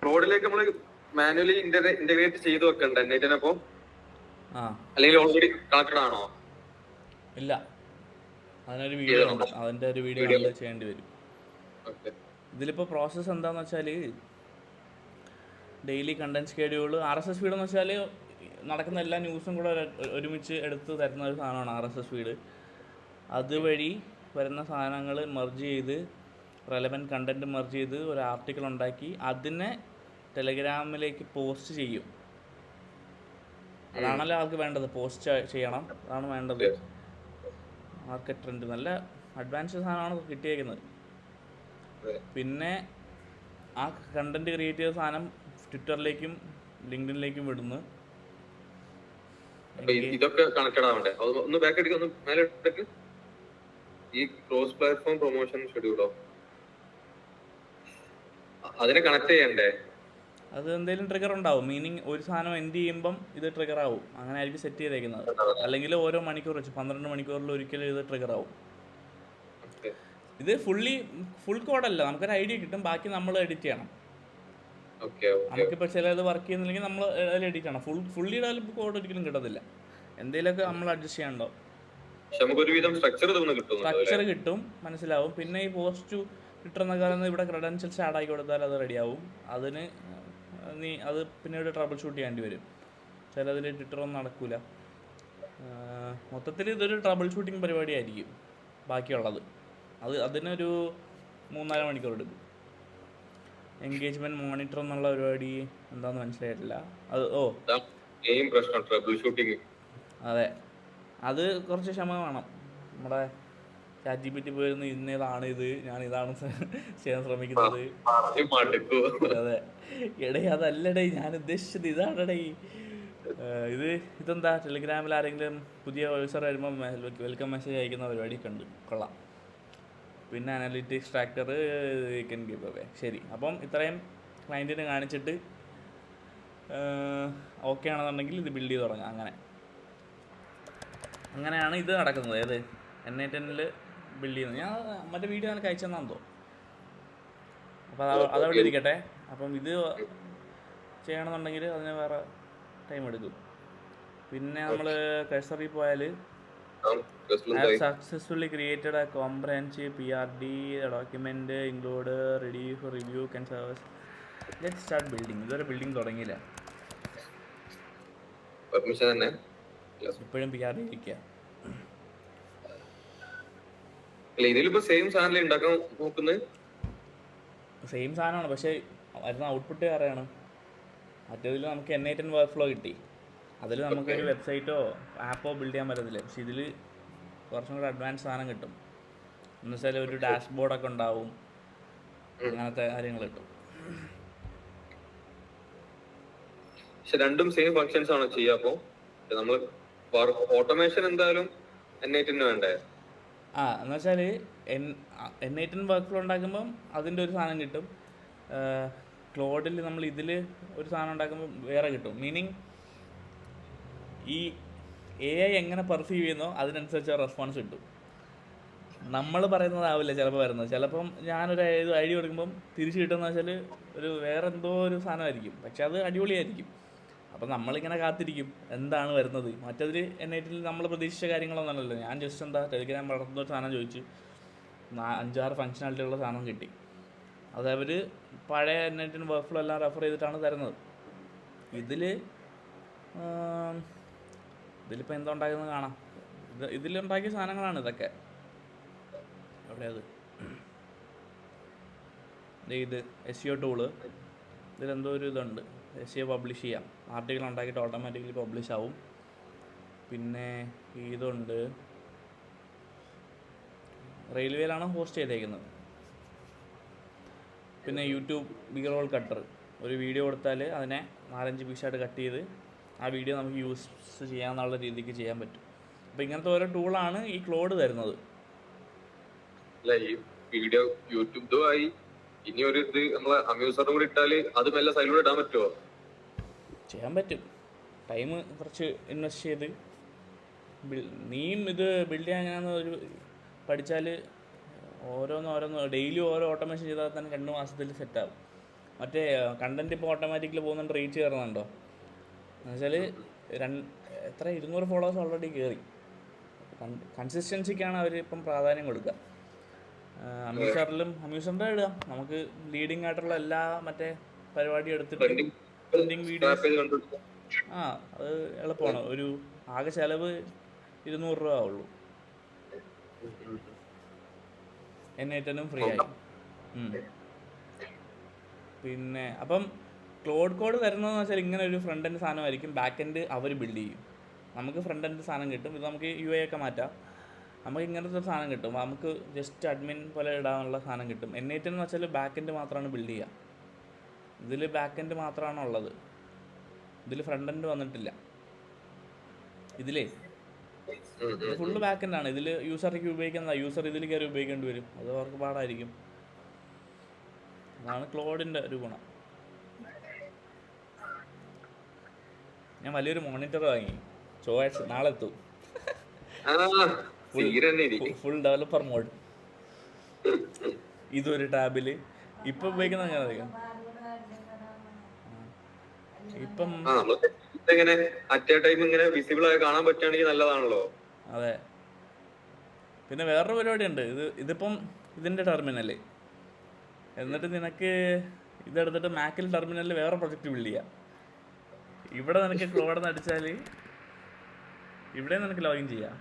ക്ലൗഡിലേക്ക് നമ്മൾ മാനുവലി ഇന്റഗ്രേറ്റ് ചെയ്ത് വെക്കണ്ട N8നപ്പോ, അല്ലെങ്കിൽ ഓൾറെഡി കണക്റ്റഡ് ആണോ? ഇല്ല, അതിനൊരു വീഡിയോ ഉണ്ട്, അതിൻ്റെ ഒരു വീഡിയോ ചെയ്യേണ്ടി വരും. ഇതിലിപ്പോൾ പ്രോസസ്സ് എന്താണെന്ന് വെച്ചാൽ daily content schedule, RSS feed എന്ന് വെച്ചാൽ നടക്കുന്ന എല്ലാ ന്യൂസും കൂടെ ഒരുമിച്ച് എടുത്ത് തരുന്ന ഒരു സാധനമാണ് RSS ഫീഡ്. അതുവഴി വരുന്ന സാധനങ്ങൾ മെർജ് ചെയ്ത്, റെലവൻറ്റ് കണ്ടൻറ്റ് മെർജ് ചെയ്ത് ഒരു ആർട്ടിക്കിൾ ഉണ്ടാക്കി അതിനെ ടെലഗ്രാമിലേക്ക് പോസ്റ്റ് ചെയ്യും. അതാണല്ലോ ആൾക്ക് വേണ്ടത്, പോസ്റ്റ് ചെയ്യണം, അതാണ് വേണ്ടത്. മാർക്കറ്റ് ട്രെൻഡ് നല്ല അഡ്വാൻസ്ഡ് സാധനമാണ് കിട്ടിയേക്കുന്നത്. പിന്നെ ആ കണ്ടൻറ്റ് ക്രിയേറ്റ് ചെയ്ത സാധനം ട്വിറ്ററിലേക്കും ലിങ്ക്ഡിനിലേക്കും വിടുന്നു. ഇതൊക്കെ കണക്റ്റഡ് ആവണ്ടേ? ഒന്ന് ബാക്ക് അടിക്ക്, ഒന്ന് മേലെ ഇട്ടേക്ക്. ഈ ക്രോസ് പ്ലാറ്റ്ഫോം പ്രൊമോഷൻ ഷെഡ്യൂളോ അതിനെ കണക്ട് ചെയ്യണ്ടേ? അത് എന്തെങ്കിലും ട്രിഗർ ഉണ്ടാവും. മീനിങ് ഒരു സാധനം എൻഡ് ചെയ്യുമ്പം ഇത് ട്രിഗർ ആവും. അങ്ങനെ ആയിരിക്കും സെറ്റ് ചെയ്തേക്കുന്നത്. അല്ലെങ്കിൽ ഓരോ മണിക്കൂർ വെച്ച് 12 മണിക്കൂറിൽ ഒരിക്കലും ഇത് ട്രിഗർ ആവും. ഇത് ഫുൾ കോഡല്ല, നമുക്കൊരു ഐഡിയ കിട്ടും, ബാക്കി നമ്മൾ എഡിറ്റ് ചെയ്യണം. നമുക്കിപ്പോൾ ചിലത് വർക്ക് ചെയ്യുന്നില്ലെങ്കിൽ നമ്മൾ അതിൽ എഡിറ്റ് ചെയ്യണം. ഫുള്ളി ഡെവലപ്പ് കോഡ് ഒരിക്കലും കിട്ടത്തില്ല. എന്തെങ്കിലുമൊക്കെ നമ്മൾ അഡ്ജസ്റ്റ് ചെയ്യണ്ടോ, സ്ട്രക്ചർ കിട്ടും, മനസ്സിലാവും. പിന്നെ ഈ പോസ്റ്റ് കിട്ടുന്ന കാലം ഇവിടെ ക്രെഡൻഷ്യൽസ് ആഡ് ആക്കി കൊടുത്താൽ അത് റെഡിയാവും. അതിന് അത് പിന്നീട് ട്രബിൾ ഷൂട്ട് ചെയ്യേണ്ടി വരും. ചിലതിൽ ട്വിറ്ററൊന്നും നടക്കില്ല. മൊത്തത്തിൽ ഇതൊരു ട്രബിൾ ഷൂട്ടിങ് പരിപാടിയായിരിക്കും ബാക്കിയുള്ളത്. അതിനൊരു 3-4 മണിക്കൂർ എടുക്കും. എൻഗേജ്മെൻറ്റ് മോണിറ്റർ എന്നുള്ള പരിപാടി എന്താണെന്ന് മനസ്സിലായിട്ടില്ല. അതെ, അത് കുറച്ച് ക്ഷമ വേണം. നമ്മുടെ ChatGPT പോയിരുന്നു ഇന്നേതാണ് ഇത്, ഞാൻ ഇതാണ് ചെയ്യാൻ ശ്രമിക്കുന്നത്. അതെ എടേ, അതല്ലടേ ഞാൻ ഉദ്ദേശിച്ചത് ഇതാണടേ. ഇതെന്താ ടെലിഗ്രാമിൽ ആരെങ്കിലും പുതിയ യൂസർ വരുമ്പോൾ വെൽക്കം മെസ്സേജ് അയക്കുന്ന പരിപാടിയൊക്കെ ഉണ്ട്, കൊള്ളാം. പിന്നെ analytics tractor can give away. ശരി, അപ്പം ഇത്രയും ക്ലയൻറ്റിന് കാണിച്ചിട്ട് ഓക്കെ ആണെന്നുണ്ടെങ്കിൽ ഇത് ബിൽഡ് ചെയ്ത് തുടങ്ങാം. അങ്ങനെയാണ് ഇത് നടക്കുന്നത്. ഏത് N8N ബിൽഡ് ചെയ്യുന്നത്. ഞാൻ മറ്റേ വീഡിയോ എനിക്ക് അയച്ചു തന്നാന്ന് തോന്നുന്നു. അപ്പോൾ അതവിടെ ഇരിക്കട്ടെ. അപ്പം ഇത് ചെയ്യണമെന്നുണ്ടെങ്കിൽ അതിന് വേറെ ടൈം എടുക്കും. പിന്നെ നമ്മൾ കഴ്സറിൽ പോയാൽ have successfully created a comprehensive PRD document include ready for review can service. Let's start building. ഇതൊരു ബിൽഡിംഗ് തുടങ്ങിയില്ല, ഇപ്പോഴും PRD ഇരിക്കുക. സെയിം സാധനമാണ്, പക്ഷേ വരുന്ന ഔട്ട്പുട്ട് വേറെയാണ്. മറ്റേതിൽ നമുക്ക് N8N വർക്ക് ഫ്ലോ കിട്ടി, അതിൽ നമുക്കൊരു വെബ്സൈറ്റോ ആപ്പോ ബിൽഡ് ചെയ്യാൻ പറ്റത്തില്ല. പക്ഷെ ഇതിൽ കുറച്ചും കൂടെ അഡ്വാൻസ് സാധനം കിട്ടും. എന്ന് വെച്ചാൽ ഒരു ഡാഷ്ബോർഡൊക്കെ ഉണ്ടാവും, അങ്ങനത്തെ കാര്യങ്ങൾ കിട്ടും. പക്ഷെ രണ്ടും സെയിം ഫങ്ഷൻസ് ആണോ ചെയ്യുക? അപ്പോൾ നമ്മൾ ഓട്ടോമേഷൻ എന്തായാലും N8N വേണ്ടേ? എന്ന് വെച്ചാൽ N8N വർക്ക് ഫ്ലോ ഉണ്ടാക്കുമ്പം അതിൻ്റെ ഒരു സാധനം കിട്ടും. ക്ലോഡിൽ നമ്മൾ ഇതിൽ ഒരു സാധനം ഉണ്ടാക്കുമ്പോൾ വേറെ കിട്ടും. മീനിങ് ഈ AI എങ്ങനെ പെർസീവ് ചെയ്യുന്നോ അതിനനുസരിച്ച് റെസ്പോൺസ് കിട്ടും. നമ്മൾ പറയുന്നതാവില്ല ചിലപ്പോൾ വരുന്നത്. ചിലപ്പം ഞാനൊരു ഐഡിയ കൊടുക്കുമ്പം തിരിച്ച് കിട്ടുന്നത് വെച്ചാൽ ഒരു വേറെ എന്തോ ഒരു സാധനമായിരിക്കും, പക്ഷെ അത് അടിപൊളിയായിരിക്കും. അപ്പം നമ്മളിങ്ങനെ കാത്തിരിക്കും എന്താണ് വരുന്നത്. മറ്റതിൽ N8N നമ്മൾ പ്രതീക്ഷിച്ച കാര്യങ്ങളൊന്നുമല്ലല്ലോ. ഞാൻ ജസ്റ്റ് ടെലിഗ്രാം വളർത്തുന്ന സാധനം ചോദിച്ച് 5-6 ഫങ്ഷനാലിറ്റിയുള്ള സാധനം കിട്ടി. അത് അവർ പഴയ N8N വർക്ക് ഫ്ലോ എല്ലാം റെഫർ ചെയ്തിട്ടാണ് തരുന്നത്. ഇതിലിപ്പോൾ എന്താ ഉണ്ടാക്കുന്നത് കാണാം. ഇതിലുണ്ടാക്കിയ സാധനങ്ങളാണ് ഇതൊക്കെ. എവിടെയത്? ഇത് SEO ടൂള്. ഇതിലെന്തോ ഒരു ഇതുണ്ട്, SEO പബ്ലിഷ് ചെയ്യാം. ആർട്ടിക്കിൾ ഉണ്ടാക്കിയിട്ട് ഓട്ടോമാറ്റിക്കലി പബ്ലിഷ് ആവും. പിന്നെ ഇതുണ്ട്, റെയിൽവേയിലാണ് ഹോസ്റ്റ് ചെയ്തേക്കുന്നത്. പിന്നെ യൂട്യൂബ് ബിഗ് റോൾ കട്ടർ. ഒരു വീഡിയോ കൊടുത്താൽ അതിനെ 4-5 പീസായിട്ട് കട്ട് ചെയ്ത് ആ വീഡിയോ നമുക്ക് യൂസ് ചെയ്യാമെന്നുള്ള രീതിക്ക് ചെയ്യാൻ പറ്റും. അപ്പോൾ ഇങ്ങനത്തെ ഓരോ ടൂളാണ് ഈ ക്ലോഡ് തരുന്നത്. ഈ വീഡിയോ യൂട്യൂബ് ആയി ഇനി ഒരു ഇത് നമ്മളെ അമ്യൂസറും കൂടി ഇട്ടാല് അത് മെല്ലെ സൈഡിലൂടെ ഇടാൻ പറ്റുമോ? ചെയ്യാൻ പറ്റും. ടൈം കുറച്ച് ഇൻവെസ്റ്റ് ചെയ്ത് നീയും ഇത് ബിൽഡ് ചെയ്യാൻ എങ്ങനെയാണെന്ന് ഒരു പഠിച്ചാൽ ഓരോന്ന് ഡെയിലി ഓരോ ഓട്ടോമേഷൻ ചെയ്താൽ തന്നെ 2 മാസത്തിൽ സെറ്റാകും. മറ്റേ കണ്ടൻറ്റ് ഇപ്പോൾ ഓട്ടോമാറ്റിക്കലി പോകുന്നുണ്ട്, റീച്ച് കയറുന്നുണ്ടോ എന്നുവെച്ചാൽ 200 ഫോളോവേഴ്സ് ഓൾറെഡി കയറി. കൺസിസ്റ്റൻസിക്കാണ് അവർ ഇപ്പം പ്രാധാന്യം കൊടുക്കുക. അമ്യൂസറിൻ്റെ ഇടുക. നമുക്ക് ലീഡിങ് ആയിട്ടുള്ള എല്ലാ മറ്റേ പരിപാടി എടുത്തിട്ട് ട്രെൻഡിങ് വീഡിയോസ്. അത് എളുപ്പമാണ്. ഒരു ആകെ ചിലവ് 200 രൂപ ഉള്ളൂ. N8N ഫ്രീ ആയി. പിന്നെ അപ്പം ക്ലോഡ് കോഡ് തരുന്നതെന്ന് വെച്ചാൽ ഇങ്ങനെ ഒരു ഫ്രണ്ട് എൻഡ് സാധനമായിരിക്കും. ബാക്ക് എൻഡ് അവർ ബിൽഡ് ചെയ്യും. നമുക്ക് ഫ്രണ്ട് എൻഡ് സാധനം കിട്ടും. ഇത് നമുക്ക് UI ഒക്കെ മാറ്റാം. നമുക്ക് ഇങ്ങനത്തെ ഒരു സാധനം കിട്ടും. നമുക്ക് ജസ്റ്റ് അഡ്മിൻ പോലെ ഇടാനുള്ള സാധനം കിട്ടും. N8N എന്ന് വെച്ചാൽ ബാക്ക് എൻഡ് മാത്രമാണ് ബിൽഡ് ചെയ്യുക. ഇതിൽ ബാക്ക് എൻഡ് മാത്രമാണ് ഉള്ളത്. ഇതിൽ ഫ്രണ്ട് എൻഡ് വന്നിട്ടില്ല. ഇതിലേ ഫുള്ള് ബാക്ക് എൻഡാണ്. ഇതിൽ യൂസർക്ക് ഉപയോഗിക്കുന്നതാണ്. യൂസർ ഇതിൽ കയറി ഉപയോഗിക്കേണ്ടി വരും. അത് അവർക്ക് പാടായിരിക്കും. അതാണ് ക്ലോഡിൻ്റെ ഒരു ഗുണം. ഞാൻ വലിയൊരു മോണിറ്റർ വാങ്ങി. ചൊവ്വാഴ്ച നാളെ എത്തും. Full developer mode. ഇതൊരു ടാബിൽ ഇപ്പം ഉപയോഗിക്കുന്നത് അങ്ങനെ അറിയാം. ഇപ്പം ഇങ്ങനെ അറ്റ് ടൈം ഇങ്ങനെ വിസിബിൾ ആയി കാണാൻ പറ്റുകയാണെങ്കിൽ നല്ലതാണല്ലോ. അതെ. പിന്നെ വേറൊരു പരിപാടിയുണ്ട്. ഇതിപ്പം ഇതിൻ്റെ ടെർമിനല്, എന്നിട്ട് നിനക്ക് ഇതെടുത്തിട്ട് മാക്കിൽ ടെർമിനലിൽ വേറെ പ്രൊജക്റ്റ് ബിൽഡ് ചെയ്യാം. ഇവിടെ നിനക്ക് ക്ലോഡ് എന്ന് അടിച്ചാൽ ഇവിടെ നിനക്ക് ലോഗിൻ ചെയ്യാം.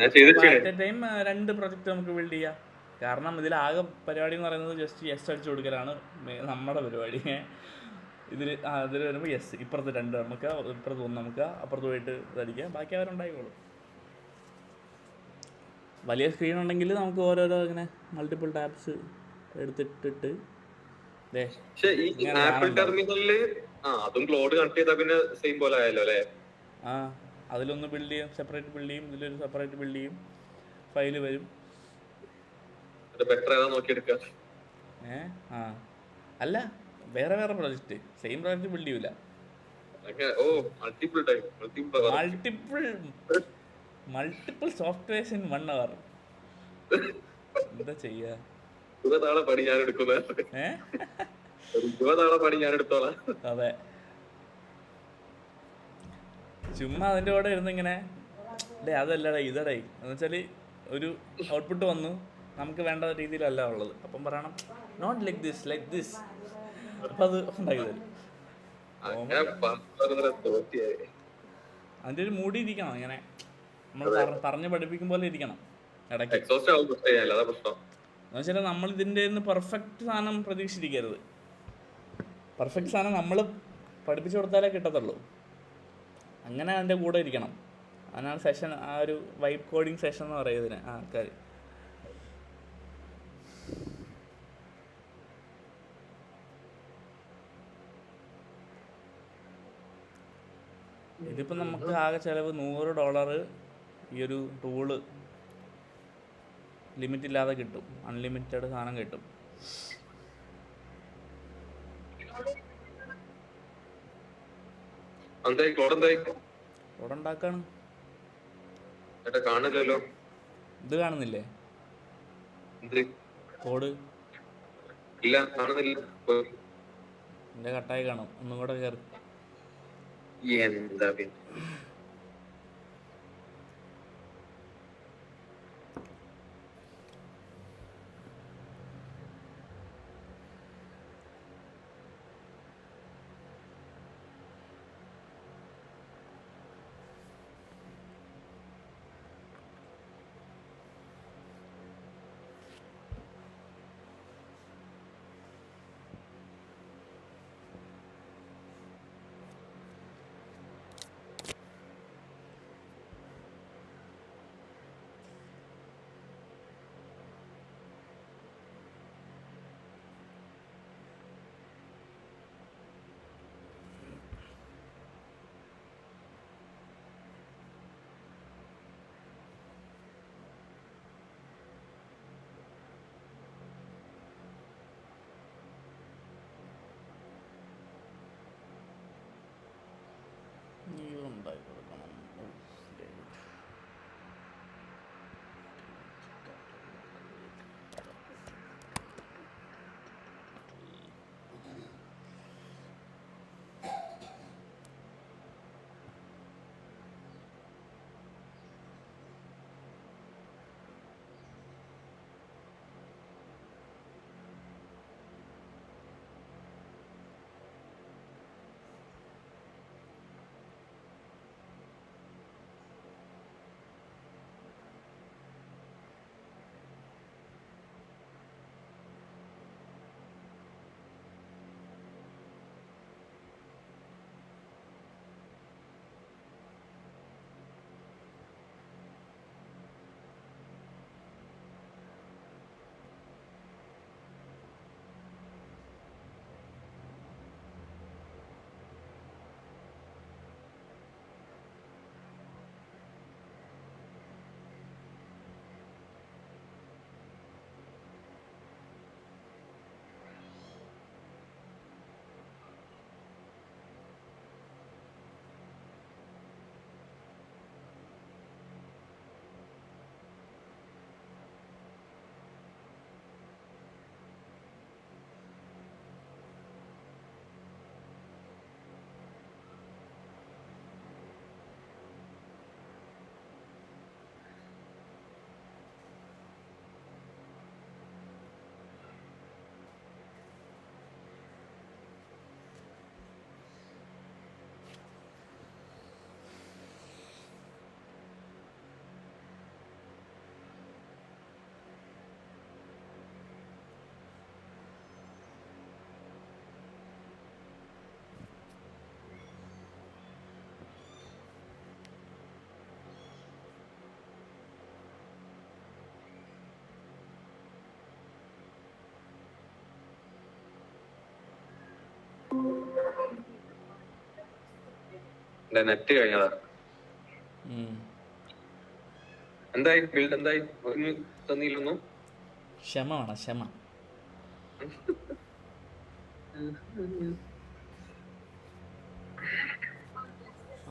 അറ്റ് എ ടൈം 2 പ്രൊജക്റ്റ് നമുക്ക് ബിൽഡ് ചെയ്യാം. കാരണം ഇതിലാകെ പരിപാടി എന്ന് പറയുന്നത് ജസ്റ്റ് എസ് അടിച്ചു കൊടുക്കലാണ് നമ്മുടെ പരിപാടി. ഇതിൽ വരുമ്പോൾ യെസ്, ഇപ്പുറത്ത് 2 നമുക്ക്, ഇപ്പുറത്ത് 1 നമുക്ക്, അപ്പുറത്ത് പോയിട്ട് ഇതടിക്കാം, ബാക്കി അവരുണ്ടായിക്കോളും. വലിയ സ്ക്രീൻ ഉണ്ടെങ്കിൽ നമുക്ക് ഓരോരോ ഇങ്ങനെ മൾട്ടിപ്പിൾ ടാബ്സ് എടുത്തിട്ടിട്ട് അതിലൊന്ന് ബിൽഡ് ചെയ്യും, സെപ്പറേറ്റ് ബിൽഡ് ചെയ്യും, ഇതിലൊരു സെപ്പറേറ്റ് ബിൽഡ് ചെയ്യും, ഫയല് വരും. അല്ല, വേറെ വേറെ പ്രൊജക്റ്റ്, സെയിം പ്രൊജക്റ്റ് ബിൽഡ് ചെയ്യൂല. Multiple softwares in 1 hour. എന്താ ചെയ്യാ? അതെ, ചുമ്മാ അതിൻ്റെ കൂടെ ഇരുന്നിങ്ങനെ അതല്ലടേ ഇതടേ എന്ന് വെച്ചാൽ ഒരു ഔട്ട്പുട്ട് വന്നു, നമുക്ക് വേണ്ട രീതിയിലല്ല ഉള്ളത്, അപ്പം പറയണം not like this, like this. അപ്പം അത് ഉണ്ടാക്കി തരും. അതിൻ്റെ ഒരു മൂടി ഇരിക്കണം, ഇങ്ങനെ നമ്മൾ പറഞ്ഞ് പഠിപ്പിക്കും പോലെ ഇരിക്കണം ഇടയ്ക്ക്. എന്ന് വെച്ചാൽ നമ്മൾ ഇതിൻ്റെ പെർഫെക്റ്റ് സാധനം പ്രതീക്ഷിച്ചിരിക്കരുത്. പെർഫെക്റ്റ് സാധനം നമ്മൾ പഠിപ്പിച്ചു കൊടുത്താലേ കിട്ടത്തുള്ളൂ. അങ്ങനെ അതിൻ്റെ കൂടെ ഇരിക്കണം. അതിനാണ് സെഷൻ, ആ ഒരു വൈബ് കോഡിങ് സെഷൻ എന്ന് പറയുന്നതിന് ആൾക്കാർ. ഇതിപ്പോൾ നമുക്ക് ആകെ ചിലവ് $100 ഈ ഒരു ടൂള് ലിമിറ്റ് ഇല്ലാതെ കിട്ടും, അൺലിമിറ്റഡ് സാധനം കിട്ടും. ഇവിടെ ഉണ്ടാക്കാണ്. ഇത് കാണുന്നില്ലേ കോഡ്? എന്റെ കട്ടായി കാണും, ഒന്നും കൂടെ കയറി. എന്റെ നെറ്റ് കഴിഞ്ഞതാ. എന്തായി ബിൽഡ് എന്തായി? ഒന്നും തന്നില്ലൊന്നും. ക്ഷമ വേണം, ക്ഷമ.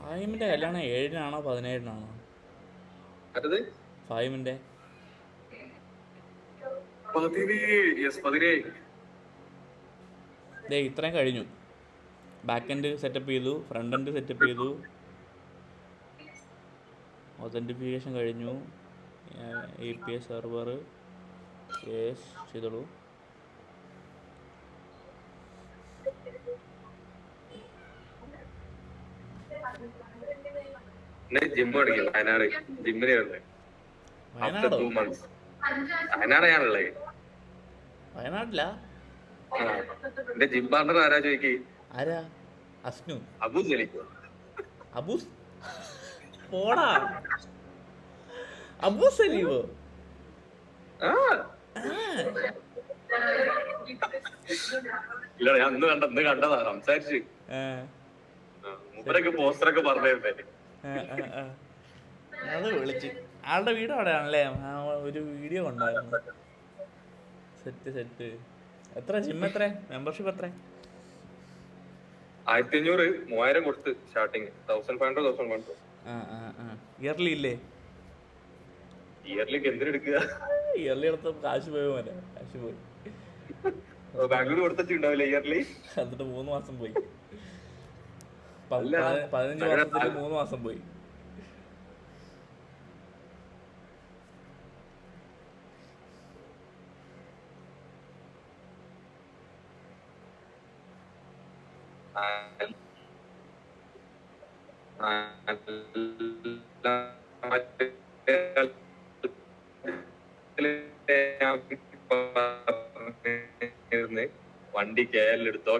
ഫാഹിമിന്റെ കല്യാണം 7-നാണോ 17-നാണോ? അടുത്തത് ഫാഹിമിന്റെ 17. ദേ ഇത്രയും കഴിഞ്ഞു. ബാക്ക് എൻഡ് സെറ്റപ്പ് ചെയ്തു, ഫ്രണ്ട് എൻഡ് സെറ്റപ്പ് ചെയ്തു, ഒതൻറ്റിഫിക്കേഷൻ കഴിഞ്ഞു, API സെർവർ ചെയ്തോളൂ. ജിം തുടങ്ങി വയനാട്. ജിമ്മിന് വരുന്നത് വയനാടോ? 2 months. വയനാടാണുള്ളത്. വയനാട്ടില? എന്റെ ജിം പാർട്ണർ ആരാ ചോദിക്ക്? ആരാ? അസ്നു? അബൂസ് കളിക്കോ? അബൂസ്? പോടാ, അബൂസ് അല്ലീവോ? ഇല്ല, ഞാൻ ഇന്ന് കണ്ടതാ, സംസാരിച്ച്. മൂപ്പരൊക്കെ പോസ്റ്ററൊക്കെ പറഞ്ഞിരുന്നേ. അത് വിളിച്ച് ആളുടെ വീട് അവിടെയാണല്ലേ? ഒരു വീഡിയോ ഉണ്ടായിരുന്നു. സെറ്റ്. എത്ര ജിം? എത്ര മെമ്പർഷിപ്പ്? എത്ര? 1500, 3000 കൊടുത്ത് സ്റ്റാർട്ടിങ്. 1500. ഇയർലി ഇല്ലേ? ഇയർലിക്ക് എന്തിനെടുക്കുക? ഇയർലി എടുത്ത കാശ് പോയി പോലെ. കാശ് പോയി. ബാംഗ്ലൂർ കൊടുത്തിട്ടുണ്ടാവില്ല ഇയർലി. എന്നിട്ട് 3 മാസം പോയി. 15 മാസത്തിൽ 3 മാസം പോയി. വണ്ടി കേരളെടുത്തോ.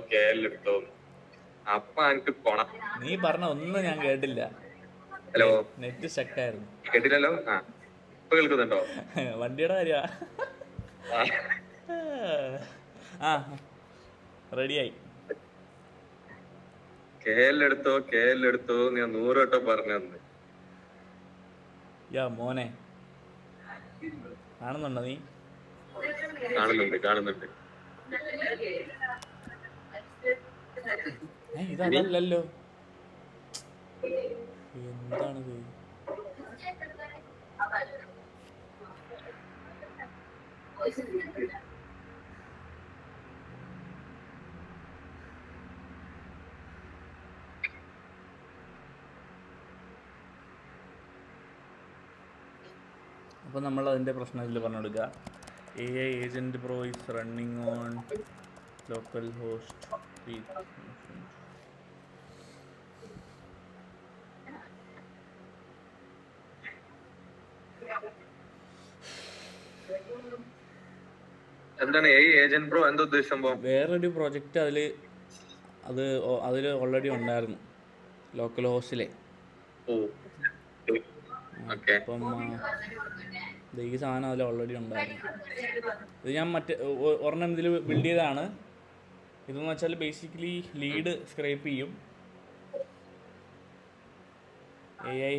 അപ്പൊ എനിക്ക് കൊണം. നീ പറഞ്ഞ ഒന്നും ഞാൻ കേട്ടില്ല. ഹലോ, നെറ്റ് സ്റ്റക്കായിരുന്നു. കേട്ടില്ലല്ലോ. ഇപ്പൊ കേൾക്കുന്നുണ്ടോ? വണ്ടിയുടെ കാര്യ. റെഡിയായി. കേരളെടുത്തോ ഞാൻ 100 വട്ടം പറഞ്ഞു. മോനെ കാണുന്നുണ്ടോ നീ? കാണുന്നുണ്ട്. ഇതല്ലല്ലോ. എന്താണിത്? അപ്പോൾ നമ്മൾ അതിൻ്റെ പ്രശ്നം ഇതിൽ പറഞ്ഞു കൊടുക്കുക. AI agent pro is running on local host. എന്താണ് AI ഏജന്റ് പ്രോ? എന്താ ഉദ്ദേശം? വേറൊരു പ്രോജക്റ്റ് അതിൽ ഓൾറെഡി ഉണ്ടായിരുന്നു, ലോക്കൽ ഹോസ്റ്റിലെ. അപ്പം ഈ സാധനം അതിൽ ഓൾറെഡി ഉണ്ടായിരുന്നു. ഇത് ഞാൻ ഒരെണ്ണം ഇതിൽ ബിൽഡ് ചെയ്തതാണ്. ഇതെന്ന് വെച്ചാൽ ബേസിക്കലി ലീഡ് സ്ക്രൈപ്പ് ചെയ്യും. AI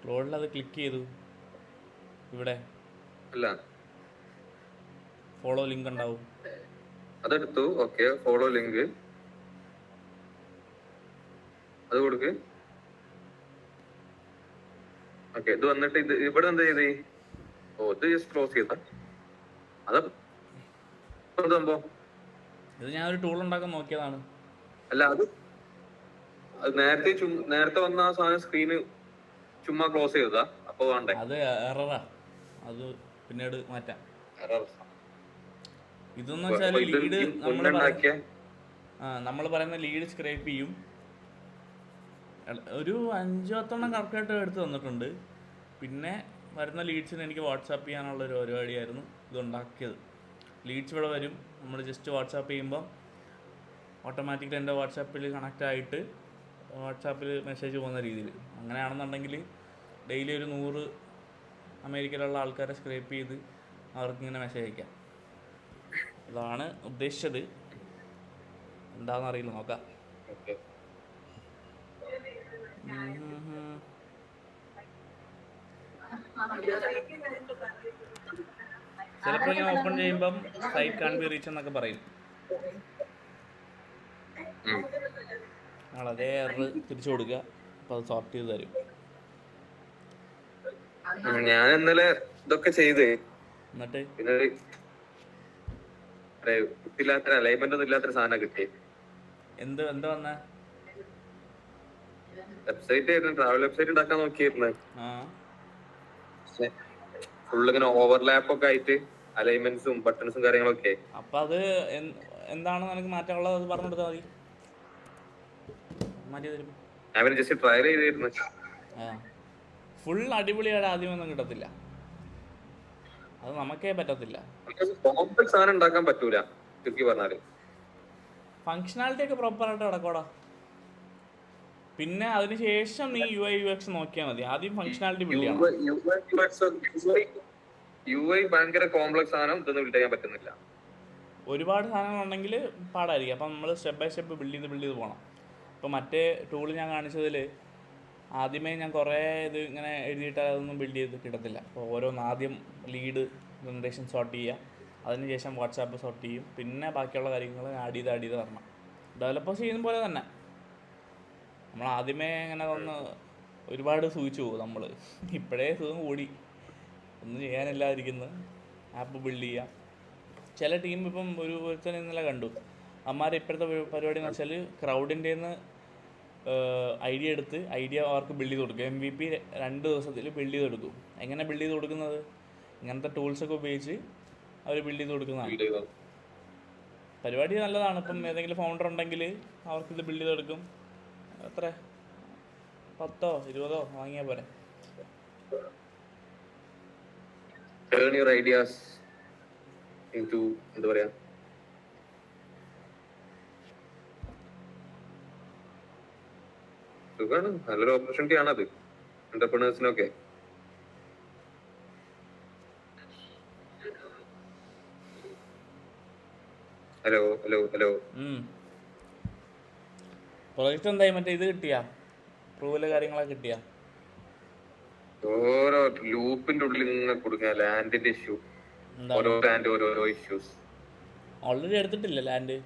ക്ലോഡിൽ അത് ക്ലിക്ക് ചെയ്തു. ഇവിടെ ഫോളോ ലിങ്ക് ഉണ്ടാവും. അതെടുത്തു. ഓക്കെ, ഫോളോ ലിങ്ക് അത് കൊടുക്ക്. ഓക്കെ, ഇത് വന്നിട്ട് ഇത് ഇവിടെ എന്താ ചെയ്തേ? ഇത് ജസ്റ്റ് ക്ലോസ് ചെയ്താ അതാ സംഭവം. ഇത് ഞാൻ ഒരു ടൂൾ ഉണ്ടാക്കാൻ നോക്കിയതാണ്. അല്ല, അത് നേരത്തെ വന്ന ആ സാധനം സ്ക്രീന് ചുമ്മാ ക്ലോസ് ചെയ്തതാ. അപ്പൊ വേണ്ടേ? അത് എററാ. അത് പിന്നീട് മാറ്റാം. ഇതെന്ന് വെച്ചാൽ ലീഡ് നമ്മൾ പറയുന്ന ലീഡ് സ്ക്രൈപ്പ് ചെയ്യും. ഒരു 5-10 കറക്റ്റായിട്ട് എടുത്ത് തന്നിട്ടുണ്ട്. പിന്നെ വരുന്ന ലീഡ്സിന് എനിക്ക് വാട്സാപ്പ് ചെയ്യാനുള്ളൊരു പരിപാടിയായിരുന്നു ഇതുണ്ടാക്കിയത്. ലീഡ്സ് ഇവിടെ വരും. നമ്മൾ ജസ്റ്റ് വാട്സാപ്പ് ചെയ്യുമ്പോൾ ഓട്ടോമാറ്റിക്കലി എൻ്റെ വാട്സാപ്പിൽ കണക്റ്റ് ആയിട്ട് വാട്സാപ്പിൽ മെസ്സേജ് പോകുന്ന രീതിയിൽ. അങ്ങനെയാണെന്നുണ്ടെങ്കിൽ ഡെയിലി ഒരു 100 അമേരിക്കയിലുള്ള ആൾക്കാരെ സ്ക്രൈപ്പ് ചെയ്ത് അവർക്കിങ്ങനെ മെസ്സേജ് അയക്കാം. അതാണ് ഉദ്ദേശിച്ചത്. എന്താണെന്ന് അറിയില്ല, നോക്കാം. ഓക്കെ. ചിലപ്പോൾ ഇങ്ങനെ ഓപ്പൺ ചെയ്യുമ്പം സൈറ്റ് കാൺ ബി റീച്ച് എന്നൊക്കെ പറയും. നമ്മൾ അതേ എറർ തിരിച്ചു കൊടുക്കുക, അപ്പോൾ അത് സോർട്ട് ചെയ്ത് തരും. ഞാൻ ഇന്നലെ ഇതൊക്കെ ചെയ്ത് എന്നിട്ട് പിന്നെ ഇല്ലാത്ത അലൈൻമെന്റ് ഒന്നും ഇല്ലാത്തൊരു സാധനം കിട്ടി. എന്താ വന്ന വെബ്സൈറ്റ് ആയിരുന്നു, ട്രാവൽ വെബ്സൈറ്റ് ഉണ്ടാക്കാൻ നോക്കിയിരുന്നു. ആ ഫുള്ള് ഇങ്ങനെ ഓവർലാപ്പ് ഒക്കെ ആയിട്ട് അലൈൻമെന്റ്സും ബട്ടൺസും കാര്യങ്ങളൊക്കെ. അപ്പം അത് എന്താണ് നിനക്ക് മാറ്റമുള്ളത്, അത് പറഞ്ഞു കൊടുത്താൽ മതി, മാറ്റി തരും. ഞാൻ പിന്നെ ജസ്റ്റ് ട്രയൽ ചെയ്തിരുന്നു. ഫുൾ അടിപൊളിയായിട്ട് ആദ്യമൊന്നും കിട്ടത്തില്ല, അത് നമുക്കേ പറ്റത്തില്ല. കോംപ്ലക്സ് സാധനം ഉണ്ടാക്കാൻ പറ്റൂല ചുരുക്കി പറഞ്ഞാല്. ഫങ്ഷനാലിറ്റി ഒക്കെ പ്രോപ്പറായിട്ട് കിടക്കോടാ. പിന്നെ അതിനുശേഷം നീ UI UX നോക്കിയാൽ മതി. ആദ്യം ഫങ്ഷനാലിറ്റി ബിൽഡ് ചെയ്യണം. UI ഭയങ്കര കോംപ്ലക്സ് സാധനം ഇതൊന്നും ബിൽഡ് ചെയ്യാൻ പറ്റുന്നില്ല. ഒരുപാട് സാധനങ്ങളുണ്ടെങ്കിൽ പാടായിരിക്കും. അപ്പം നമ്മൾ സ്റ്റെപ്പ് ബൈ സ്റ്റെപ്പ് ബിൽഡ് ചെയ്ത് പോകണം. ഇപ്പോൾ മറ്റേ ടൂൾ ഞാൻ കാണിച്ചതിൽ ആദ്യമേ ഞാൻ കുറേ ഇത് ഇങ്ങനെ എഴുതിയിട്ട് അതൊന്നും ബിൽഡ് ചെയ്ത് കിട്ടത്തില്ല. അപ്പോൾ ആദ്യം ലീഡ് ജനറേഷൻ സോർട്ട് ചെയ്യുക, അതിനുശേഷം വാട്സാപ്പ് സോർട്ട് ചെയ്യും, പിന്നെ ബാക്കിയുള്ള കാര്യങ്ങൾ ആഡ് ചെയ്ത് വരണം. ഡെവലപ്പേഴ്സ് ചെയ്യുന്ന പോലെ തന്നെ നമ്മൾ ആദ്യമേ ഇങ്ങനെ ഒന്ന് ഒരുപാട് സൂചിച്ചു പോകും. നമ്മൾ ഇപ്പോഴേ സുഖം കൂടി, ഒന്നും ചെയ്യാനില്ലാതിരിക്കുന്നത് ആപ്പ് ബിൽഡ് ചെയ്യുക. ചില ടീം ഇപ്പം ഒരുത്തൻ ഇന്നലെ കണ്ടു, അമ്മാരെ ഇപ്പോഴത്തെ പരിപാടി എന്ന് വെച്ചാൽ ക്രൗഡിൻ്റെ നിന്ന് ഐഡിയ എടുത്ത് അവർക്ക് ബിൽഡ് ചെയ്ത് കൊടുക്കും. MVP 2 ദിവസത്തിൽ ബിൽഡ് ചെയ്ത് കൊടുക്കും. എങ്ങനെ ബിൽഡ് ചെയ്ത് കൊടുക്കുന്നത്? ഇങ്ങനത്തെ ടൂൾസൊക്കെ ഉപയോഗിച്ച് അവർ ബിൽഡ് ചെയ്ത് കൊടുക്കുന്നതാണ്. പരിപാടി നല്ലതാണ്. ഇപ്പം ഏതെങ്കിലും ഫൗണ്ടർ ഉണ്ടെങ്കിൽ അവർക്കിത് ബിൽഡ് ചെയ്ത് കൊടുക്കും. എത്ര 10 20 വാങ്ങിയാൽ പോരെ. Turn your ideas into എന്താ പറയാ, സുഖമാണ്, നല്ലൊരു ഓപ്പർച്യൂണിറ്റി ആണത് എന്റർപ്രണേഴ്സിനൊക്കെ. ഹലോ ഹലോ ഹലോ പ്രൊജക്റ്റ് എന്തായി? മറ്റേ ഇത് കിട്ടിയാ? പ്രൂവല് കാര്യങ്ങളൊക്കെ കിട്ടിയാ? ഓരോ ലൂപ്പിന്റെ ഉള്ളിൽ ഇങ്ങനെ കൊടുക്കുക. ലാൻഡിന്റെ ഇഷ്യൂ, ഓരോ ലാൻഡ് ഓരോരോ ഇഷ്യൂസ്. ഓൾറെഡി എടുത്തിട്ടില്ല ലാൻഡ്?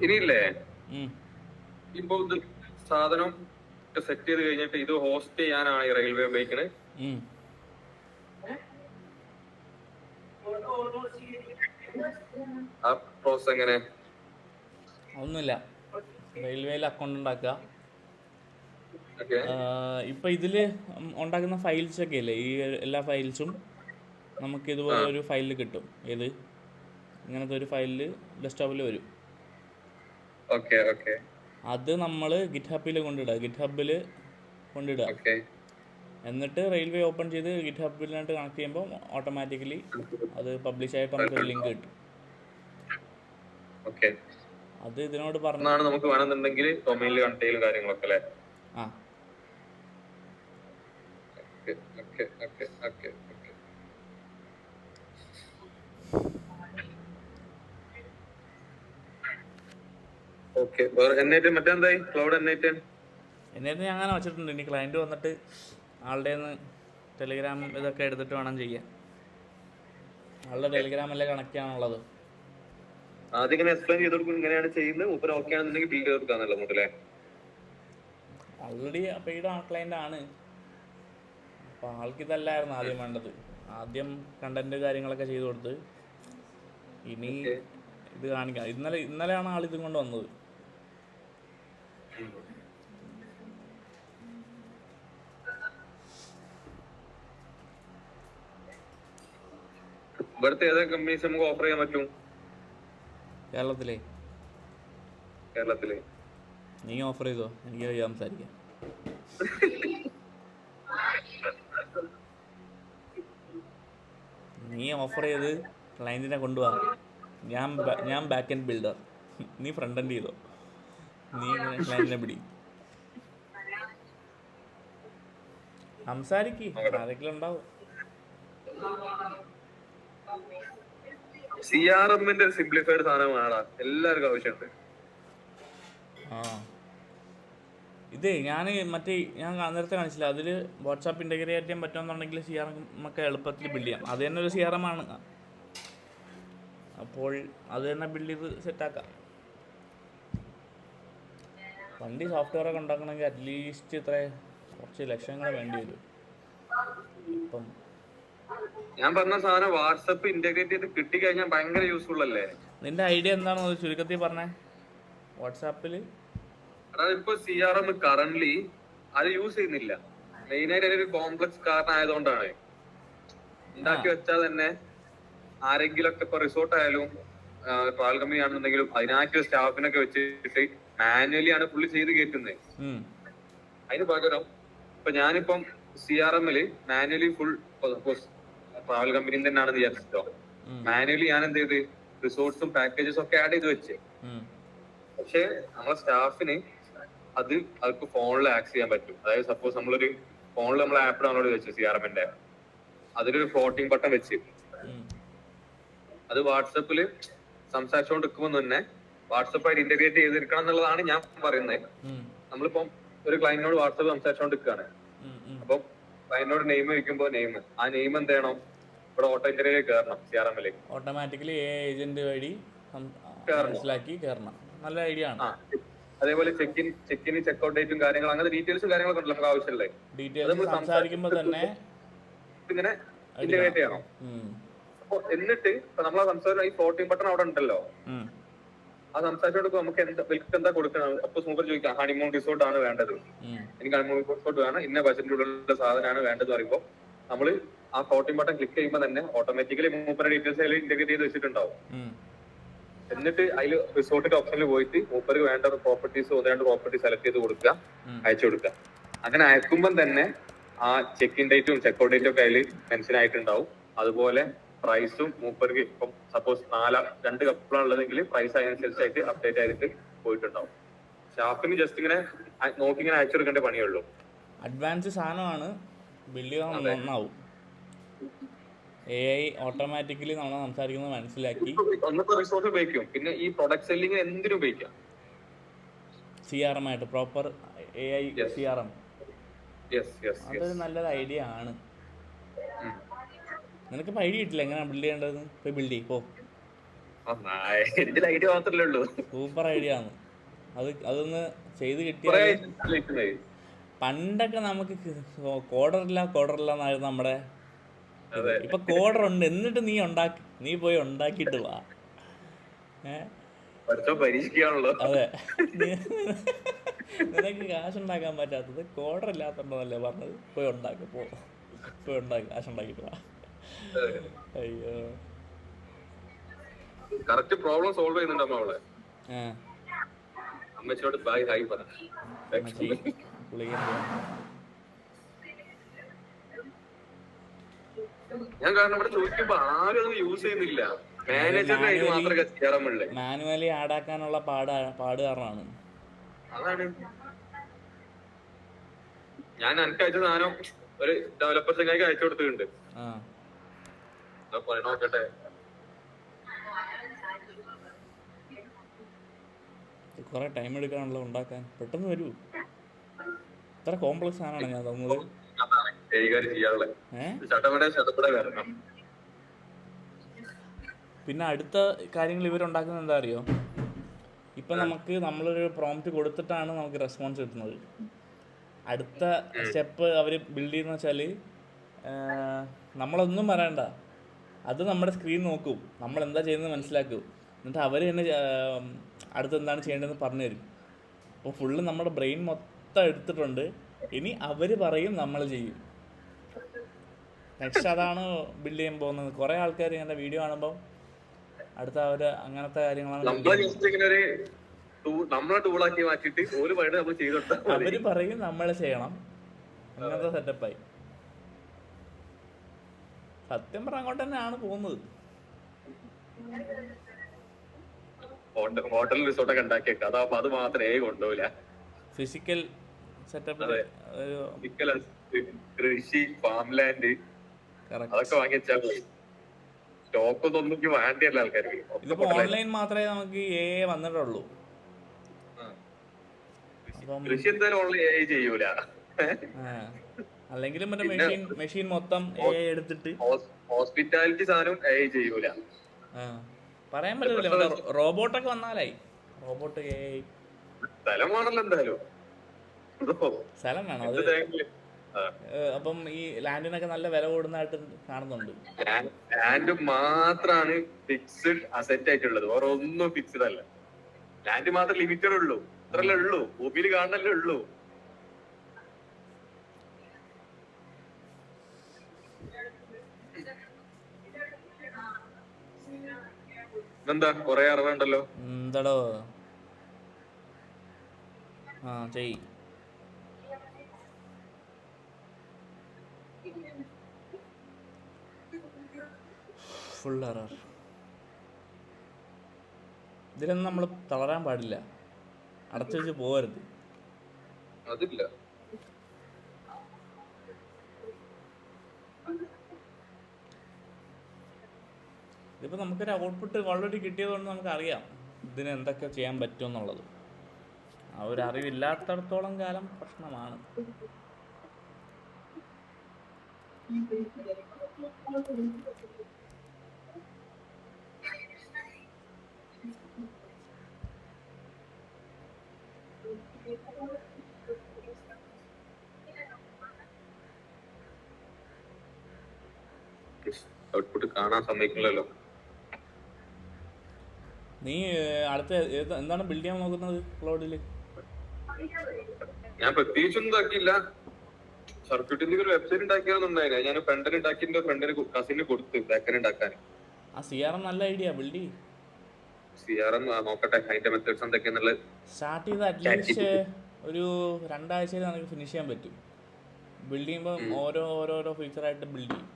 ഇനിയില്ലേ ഉം. ഇപ്പൊ ഇത് സാധനം സെറ്റ് ചെയ്ത് കഴിഞ്ഞിട്ട് ഇത് ഹോസ്റ്റ് ചെയ്യാനാണ് ഈ റെയിൽവേ ഉപയോഗിക്കുന്നത്. ഉം. ആ പ്രോസസ് എങ്ങനെ? ഒന്നുമില്ല, റെയിൽവേയിൽ അക്കൗണ്ട് ഉണ്ടാക്കുക. ഓക്കെ ഇപ്പം ഇതിൽ ഉണ്ടാക്കുന്ന ഫയൽസൊക്കെ ഇല്ലേ, ഈ എല്ലാ ഫയൽസും നമുക്ക് ഇതുപോലെ ഒരു ഫയലിൽ കിട്ടും. ഏത് ഇങ്ങനത്തെ ഒരു ഫയലിൽ ഡെസ്ക്ടോപ്പിൽ വരും. ഓക്കെ ഓക്കെ അത് നമ്മൾ ഗിറ്റ് ഹബിൽ കൊണ്ടിടുക. ഓക്കെ എന്നിട്ട് റെയിൽവേ ഓപ്പൺ ചെയ്ത് ഗിറ്റ് ഹബിലായിട്ട് കണക്ട് ചെയ്യുമ്പോൾ ഓട്ടോമാറ്റിക്കലി അത് പബ്ലിഷ് ആയിട്ട് നമുക്കൊരു ലിങ്ക് കിട്ടും. ഓക്കെ അത് ഇതിനോട് പറഞ്ഞു. എന്നാണ് നമുക്ക് വേണമെന്നുണ്ടെങ്കിൽ ഡൊമൈനിൽ കണക്ട് ചെയ്യലും കാര്യങ്ങളൊക്കെ അല്ലേ? ആ okay okay okay okay okay okay. വേറെ എന്നിട്ട് മറ്റെന്തായി ക്ലൗഡ് എന്നിട്ട്? എന്നിട്ട് ഞാൻ അങ്ങനെ വെച്ചിട്ടുണ്ട്. ഇനി ക്ലയൻറ്റ് വന്നിട്ട് ആളുടെ നിന്ന് ടെലിഗ്രാം ഇതൊക്കെ എടുത്തിട്ട് വേണം ചെയ്യാൻ. ആളുടെ ടെലിഗ്രാമല്ലേ കണക്ട് ചെയ്യാനുള്ളത്. ആദ്യം ഇങ്ങനെ എക്സ്പ്ലെയിൻ ചെയ്ത് കൊടുക്കും ഇങ്ങനെയാണ് ചെയ്യുന്നത്. മൂപ്പർ ഓക്കെ ആണെന്നുണ്ടെങ്കിൽ ബിൽ ചെയ്ത് കൊടുക്കാന്നല്ല മുതലേ. ഓൾറെഡി പെയ്ഡ് ക്ലയൻ്റ് ആണ്. അപ്പോൾ ആൾക്ക് ഇതല്ലായിരുന്നു ആദ്യം വേണ്ടത്. ആദ്യം കണ്ടന്റ് കാര്യങ്ങളൊക്കെ ചെയ്ത് കൊടുത്ത് ഇനി ഇത് കാണിക്കാം. ഇന്നലെയാണ് ആളിതും കൊണ്ട് വന്നത്. ഇവിടുത്തെ ഏതൊക്കെ കമ്പനീസ് നമുക്ക് ഓഫർ ചെയ്യാൻ പറ്റും കേരളത്തിലെ? കേരളത്തില്? നീ ഓഫർ ചെയ്തോ, എനിക്ക് സംസാരിക്കാം. നീ ഓഫർ ചെയ്ത് ക്ലയൻറ്റിനെ കൊണ്ടുപോവാ. ഞാൻ ബാക്ക് എൻഡ് ബിൽഡർ, നീ ഫ്രണ്ട് എൻഡ് ചെയ്തോ. നീ ക്ലയൻറ്റിനെ പിടി, സംസാരിക്ക്, ആരെങ്കിലും ഉണ്ടാവും. CRMന്റെ സിംപ്ലിഫൈഡ് സാധനമാണ് എല്ലാവർക്കും ആവശ്യമുണ്ട്. ആ ഇതേ ഞാൻ നേരത്തെ കാണിച്ചില്ല, അതിൽ വാട്സാപ്പ് ഇൻ്റഗ്രേറ്റ് ചെയ്യാൻ പറ്റുമെന്നുണ്ടെങ്കിൽ CRM ഒക്കെ എളുപ്പത്തിൽ ബിൽഡ് ചെയ്യാം. അത് തന്നെ ഒരു CRM ആണ്. അപ്പോൾ അത് തന്നെ ബിൽഡ് ചെയ്ത് സെറ്റാക്കാം. വണ്ടി സോഫ്റ്റ്വെയർ ഒക്കെ ഉണ്ടാക്കണമെങ്കിൽ അറ്റ്ലീസ്റ്റ് കുറച്ച് ലക്ഷങ്ങൾ വേണ്ടി വരും. ഇപ്പം ഞാൻ പറഞ്ഞ സാധനം വാട്സപ്പ് ഇന്റഗ്രേറ്റ് ചെയ്ത് കിട്ടിക്കഴിഞ്ഞാൽ ഭയങ്കര യൂസ്ഫുൾ അല്ലേ? നിന്റെ ഐഡിയ എന്താണെന്ന് ചുരുക്കത്തിൽ പറഞ്ഞേ. വാട്സാപ്പിൽ അതായത് ഇപ്പൊ CRM കറന്റ്ലി അത് യൂസ് ചെയ്യുന്നില്ല. മെയിനായിട്ട് അതിനൊരു കോംപ്ലക്സ് കാരണം ആയതുകൊണ്ടാണ്. ഉണ്ടാക്കി വെച്ചാൽ തന്നെ ആരെങ്കിലും ഒക്കെ ഇപ്പൊ റിസോർട്ട് ആയാലും ട്രാവൽ കമ്പനി ആണെന്നുണ്ടെങ്കിലും അതിനായിട്ട് സ്റ്റാഫിനൊക്കെ വെച്ചിട്ട് മാനുവലി ആണ് ഫുള്ള് ചെയ്ത് കയറ്റുന്നത്. അതിന് പകരം ഇപ്പൊ ഞാനിപ്പം CRMല് മാനുവലി ഫുൾ ട്രാവൽ കമ്പനി തന്നെയാണെന്ന് വിചാരിച്ചിട്ടോ മാനുവലി ഞാൻ എന്ത് ചെയ്ത് റിസോർട്സും പാക്കേജസും ഒക്കെ ആഡ് ചെയ്ത് വെച്ച്. പക്ഷെ നമ്മളെ സ്റ്റാഫിന് അവർക്ക് ഫോണിൽ ആക്സസ് ചെയ്യാൻ പറ്റും. അതായത് സപ്പോസ് നമ്മളൊരു ഫോണിൽ നമ്മൾ ആപ്പ് ഡൗൺലോഡ് വെച്ചു CRMന്റെ, അതിലൊരു ഫ്ലോട്ടിംഗ് ബട്ടൺ വെച്ച് അത് വാട്സപ്പില് സംസാരിച്ചുകൊണ്ട് നിൽക്കുമ്പോൾ തന്നെ വാട്സപ്പായിട്ട് ഇന്റഗ്രേറ്റ് ചെയ്തിരിക്കണം എന്നുള്ളതാണ് ഞാൻ പറയുന്നത്. നമ്മളിപ്പം ഒരു ക്ലയന്റിനോട് വാട്സപ്പ് സംസാരിച്ചുകൊണ്ട് നിൽക്കുകയാണ്. അപ്പം ക്ലയന്റിനോട് നെയിം വയ്ക്കുമ്പോൾ ആ നെയിം എന്ത് ചെയ്യണം? ഇവിടെ ഓട്ടോ ഇന്റർവ്യൂലേക്ക് കയറണം. CRMലേക്ക് ഓട്ടോമാറ്റിക്കലി ഏജന്റ് വഴി മനസ്സിലാക്കി കയറണം. നല്ല ഐഡിയ ആണ്. അതേപോലെ ചെക്കിന് ചെക്ക്ഔട്ട് ഡേറ്റും കാര്യങ്ങളും അങ്ങനെ ഡീറ്റെയിൽസും കാര്യങ്ങളൊക്കെ ഉണ്ടല്ലോ നമുക്ക് ആവശ്യമുള്ളത്. ഡീറ്റെയിൽസ് സംസാരിക്കുമ്പോൾ തന്നെ ഇങ്ങനെ ഇന്റഗ്രേറ്റ് ചെയ്യണം. അപ്പൊ എന്നിട്ട് ഇപ്പൊ നമ്മളെ സംസാരം ഈ ഫ്ലോട്ടിംഗ് ബട്ടൺ അവിടെ ഉണ്ടല്ലോ, ആ സംസാരിച്ചോണ്ട് നമുക്ക് എന്താ കൊടുക്കണം? അപ്പൊ സൂപ്പർ ചോദിക്കാം, ഹണിമൂൺ റിസോർട്ട് ആണ് വേണ്ടത്, എനിക്ക് ഹണിമൂൺ റിസോർട്ട് വേണം, ഇന്ന ബജറ്റിനുള്ള സാധനമാണ് വേണ്ടത് പറയുമ്പോൾ നമ്മള് ആ ഫ്ലോട്ടിംഗ് ബട്ടൺ ക്ലിക്ക് ചെയ്യുമ്പോൾ തന്നെ ഓട്ടോമാറ്റിക്കലി മൂപ്പരുടെ ഡീറ്റെയിൽസ് അതിൽ ഇന്റഗ്രേറ്റ് ചെയ്ത് വെച്ചിട്ടുണ്ടാവും. എന്നിട്ട് അതിൽ റിസോർട്ടിന്റെ ഓപ്ഷനിൽ പോയിട്ട് മൂപ്പർക്ക് വേണ്ട പ്രോപ്പർട്ടീസ് 1-2 പ്രോപ്പർട്ടി സെലക്ട് ചെയ്ത് കൊടുക്കുക, അയച്ചു കൊടുക്കുക. അങ്ങനെ അയക്കുമ്പം തന്നെ ആ ചെക്ക് ഇൻ ഡേറ്റും ചെക്ക് ഔട്ട് ഡേറ്റും ഒക്കെ അതിൽ മെൻഷൻ ആയിട്ടുണ്ടാവും. അതുപോലെ പ്രൈസും മൂപ്പർക്ക് ഇപ്പം സപ്പോസ് 2 കപ്പിളാണ് ഉള്ളതെങ്കിൽ പ്രൈസ് അതിനനുസരിച്ചായിട്ട് അപ്ഡേറ്റ് ചെയ്തിട്ട് പോയിട്ടുണ്ടാവും. സ്റ്റാഫിന് ജസ്റ്റ് ഇങ്ങനെ നോക്കി ഇങ്ങനെ അയച്ചു കൊടുക്കേണ്ട പണിയുള്ളൂ. അഡ്വാൻസ് സാധനമാണ്, ബില്ല് നന്നാവും. AI ഓട്ടോമാറ്റിക്കലി നമ്മൾ സംസാരിക്കുന്നത് മനസ്സിലാക്കി ഒന്നത്തെ റിസോർട്ട് ഉപയോഗിക്കും. പിന്നെ ഈ പ്രൊഡക്റ്റ് സെല്ലിംഗ് എന്തിനും ഉപയോഗിക്കാം. CRM ആയിട്ട് പ്രോപ്പർ AI CRM അതൊരു നല്ലൊരു ഐഡിയ ആണ്. നിനക്കിപ്പോൾ ഐഡിയ കിട്ടില്ല എങ്ങനെയാണ് ബിൽഡ് ചെയ്യേണ്ടത്? പോയി ബിൽഡ് ചെയ്യും. ഇതിൽ ഐഡിയ മാത്രല്ലേ ഉള്ളൂ. സൂപ്പർ ഐഡിയ ആണ് അതൊന്ന് ചെയ്ത് കുറെ കിട്ടിയാൽ. പണ്ടൊക്കെ നമുക്ക് കോഡറില്ല എന്നായിരുന്നു നമ്മുടെ ഇത്. ഇപ്പൊ കോഡർ ഉണ്ട്, എന്നിട്ട് നീ പോയി ഉണ്ടാക്കിയിട്ട് വാ. പരീക്ഷിക്കാണല്ലോ. അതെ, നിനക്ക് കാശുണ്ടാക്കാൻ പറ്റാത്തത് കോഡർ ഇല്ലാത്തല്ലേ പറഞ്ഞത്. പോയി ഉണ്ടാക്കി കാശുണ്ടാക്കിയിട്ട് വാ. അയ്യോ, കറക്റ്റ് പ്രോബ്ലം സോൾവ് ചെയ്യുന്നുണ്ട് അവളെ. അമ്മച്ചോട് ബൈ ഹൈ പറ. ഞാൻ കാരണം ഇവിടെ ചോദിക്കുമ്പോ ആരും അത് യൂസ് ചെയ്യുന്നില്ല. മാനേജറിന്റെ ഐഡി മാത്രമേ ചെയ്യാറുള്ളൂ. മാനുവലി ആഡാക്കാനുള്ള പാട് കാരണമാണ്. അതാണ് ഞാൻ എനിക്ക് അയച്ച സാധനം ഒരു ഡെവലപ്പർ ചങ്ങായിക്ക് അയച്ചു കൊടുത്തിട്ടുണ്ട്. നോക്കട്ടെ. കുറെ ടൈം എടുക്കാണല്ലോ ഉണ്ടാക്കാൻ. പെട്ടെന്ന് വരൂ. ഇത്ര കോംപ്ലക്സ് ആണോ ഞാൻ തോന്നുന്നത്. പിന്നെ അടുത്ത കാര്യങ്ങൾ ഇവരുണ്ടാക്കുന്നത് എന്താ അറിയോ? ഇപ്പം നമ്മളൊരു പ്രോംപ്റ്റ് കൊടുത്തിട്ടാണ് നമുക്ക് റെസ്പോൺസ് കിട്ടുന്നത്. അടുത്ത സ്റ്റെപ്പ് അവർ ബിൽഡ് ചെയ്യുന്ന വെച്ചാൽ നമ്മളൊന്നും പറയണ്ട, അത് നമ്മുടെ സ്ക്രീൻ നോക്കും, നമ്മൾ എന്താ ചെയ്യുന്നത് മനസ്സിലാക്കും, എന്നിട്ട് അവർ തന്നെ അടുത്ത് എന്താണ് ചെയ്യേണ്ടതെന്ന് പറഞ്ഞു തരും. അപ്പോൾ ഫുള്ള് നമ്മുടെ ബ്രെയിൻ മൊത്തം എടുത്തിട്ടുണ്ട്. ഇനി അവർ പറയും, നമ്മൾ ചെയ്യും. നെക്സ്റ്റ് അതാണ് ബിൽഡ് ചെയ്യാൻ പോകുന്നത്. കുറേ ആൾക്കാർ ഇങ്ങനെ വീഡിയോ കാണുമ്പോൾ അടുത്ത അവർ അങ്ങനത്തെ കാര്യങ്ങളാണ് അവര് പറയും, നമ്മൾ ചെയ്യണം. അങ്ങനത്തെ സെറ്റപ്പായി. സത്യം പറഞ്ഞ അങ്ങോട്ട് തന്നെയാണ് പോകുന്നത്. ഹോട്ടൽ റിസോർട്ടൊക്കെ ഉണ്ടാക്കിയേക്കാം, അതാവുമ്പോ അത് മാത്രമേ കൊണ്ടുപോകില്ല. ഫിസിക്കൽ സെറ്റപ്പ്, കൃഷി, ഫാം ലാൻഡ് അതൊക്കെ വാങ്ങിച്ചാൽ സ്റ്റോക്കൊന്നും വേണ്ടിയല്ല ആൾക്കാർക്ക്. ഇതിപ്പോ ഓൺലൈൻ മാത്രമേ നമുക്ക് വന്നിട്ടുള്ളൂ. കൃഷി എന്തായാലും ഓൺലൈൻ ചെയ്യൂല. അല്ലെങ്കിലും മെഷീൻ മൊത്തം എടുത്തിട്ട് ഹോസ്പിറ്റാലിറ്റി സാധനം ചെയ്യൂല. പറയാൻ പറ്റില്ല. റോബോട്ടൊക്കെ വന്നാലായി. റോബോട്ട് സ്ഥലമാണല്ലോ എന്തായാലും. സ്ഥലം വേണം. അത് അപ്പം ഈ ലാൻഡിനൊക്കെ നല്ല വില കൂടുന്നതായിട്ട് കാണുന്നുണ്ട്. ലാൻഡ് മാത്രാണ് ഫിക്സ്ഡ് അസറ്റ് ആയിട്ടുള്ളത്, വേറെ ഒന്നും ഫിക്സ്ഡ് അല്ല. ലാൻഡ് മാത്രം ലിമിറ്റഡ് ഉള്ളൂ, അത്രല്ലേ ഉള്ളൂ. ഭൂമിയിൽ കാണണല്ലേ ഉള്ളൂ. എന്താ കൊറേ അറിവുണ്ടല്ലോ. എന്താടോ ചെയ്. Full error. ഇതിലൊന്നും നമ്മൾ തളരാൻ പാടില്ല. അടച്ചു വെച്ച് പോകരുത്. അതില്ല. ഇതിപ്പോൾ നമുക്കൊരു ഔട്ട്പുട്ട് ഓൾറെഡി കിട്ടിയതുകൊണ്ട് നമുക്കറിയാം ഇതിന് എന്തൊക്കെ ചെയ്യാൻ പറ്റും എന്നുള്ളത്. ആ ഒരു അറിവില്ലാത്തടത്തോളം കാലം പ്രശ്നമാണ്. ഔട്ട്പുട്ട് കാണാൻ സമ്മതിക്കില്ലല്ലോ. നീ അടുത്ത എന്താണ് ബിൽഡ് ചെയ്യാൻ നോക്കുന്നത് ക്ലൗഡില്? ഞാൻ പ്രത്യേകിച്ചൊന്നും ഇതാക്കിയില്ല. സർക്യൂട്ടിന്റെ ഒരു വെബ്സൈറ്റ് ഉണ്ടാക്കിയാന്നുണ്ടായില്ല. ഞാൻ ഫ്രണ്ടിന് ഉണ്ടാക്കിന്റെ ഫ്രണ്ടിന് കസിന് കൊടുത്തു ബാക്കിന് ഉണ്ടാക്കാൻ. ആ CRM നല്ല ഐഡിയ. ബിൽഡ് ചെയ്യും. CRM നോക്കട്ടെ അതിന്റെ മെത്തേഡ്സ് എന്തൊക്കെയാന്നുള്ളത്. സ്റ്റാർട്ട് ചെയ്ത് അറ്റ്ലീസ്റ്റ് ഒരു 2 ആഴ്ചയിൽ നമുക്ക് ഫിനിഷ് ചെയ്യാൻ പറ്റും. ബിൽഡ് ചെയ്യുമ്പോൾ ഓരോരോ ഫീച്ചറായിട്ട് ബിൽഡ് ചെയ്യും.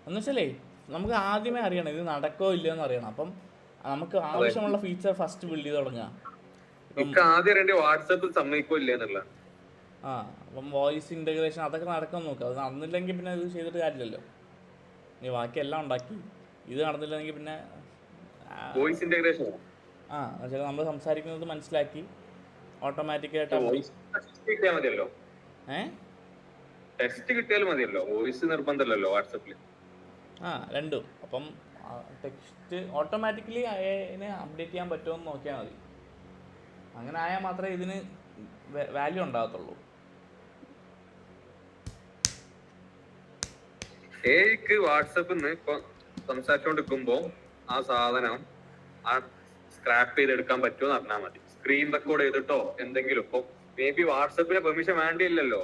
എന്നുവെച്ചാലേ നമുക്ക് ആദ്യമേ അറിയണം ഇത് നടക്കോ ഇല്ലയോ എന്ന് അറിയണം. അപ്പം നമുക്ക് ആവശ്യമുള്ള ഫീച്ചർ ഫസ്റ്റ് ബിൽഡ് ചെയ്ത് തുടങ്ങുക. വാട്സാപ്പിൽ സമ്മതിക്കില്ല എന്നുള്ള. അപ്പം വോയിസ് ഇന്റഗ്രേഷൻ അതൊക്കെ നടക്കാൻ നോക്കുക. അത് നടന്നില്ലെങ്കിൽ പിന്നെ ഇത് ചെയ്തിട്ട് കാര്യമില്ലല്ലോ. നീ ബാക്കി എല്ലാം ഉണ്ടാക്കി ഇത് നടന്നില്ലെങ്കിൽ പിന്നെ വോയിസ് ഇന്റഗ്രേഷൻ എന്നുവെച്ചാൽ നമ്മൾ സംസാരിക്കുന്നത് മനസ്സിലാക്കി ഓട്ടോമാറ്റിക്കായിട്ട് മതിയല്ലോ. ടെക്സ്റ്റ് കിട്ടിയാലും മതിയല്ലോ, വോയിസ് നിർബന്ധമല്ലല്ലോ വാട്സാപ്പിൽ. ആ രണ്ടും. അപ്പം ടെക്സ്റ്റ് ഓട്ടോമാറ്റിക്കലി അതിനെ അപ്ഡേറ്റ് ചെയ്യാൻ പറ്റുമോ എന്ന് നോക്കിയാൽ മതി. അങ്ങനെ ആയാൽ മാത്രമേ ഇതിന് വാല്യൂ ഉണ്ടാകത്തുള്ളൂ. ഏക്ക് വാട്സപ്പിൽ നിന്ന് ഇപ്പൊ സംസാരിച്ചോണ്ടിരിക്കുമ്പോ ആ സാധനം ആ സ്ക്രാപ്പ് ചെയ്തെടുക്കാൻ പറ്റുമോ എന്ന് അറിഞ്ഞാൽ മതി. സ്ക്രീൻ റെക്കോർഡ് ചെയ്തിട്ടോ എന്തെങ്കിലും. ഇപ്പൊ മേ ബി വാട്സപ്പിന് പെർമിഷൻ വേണ്ടിയില്ലല്ലോ,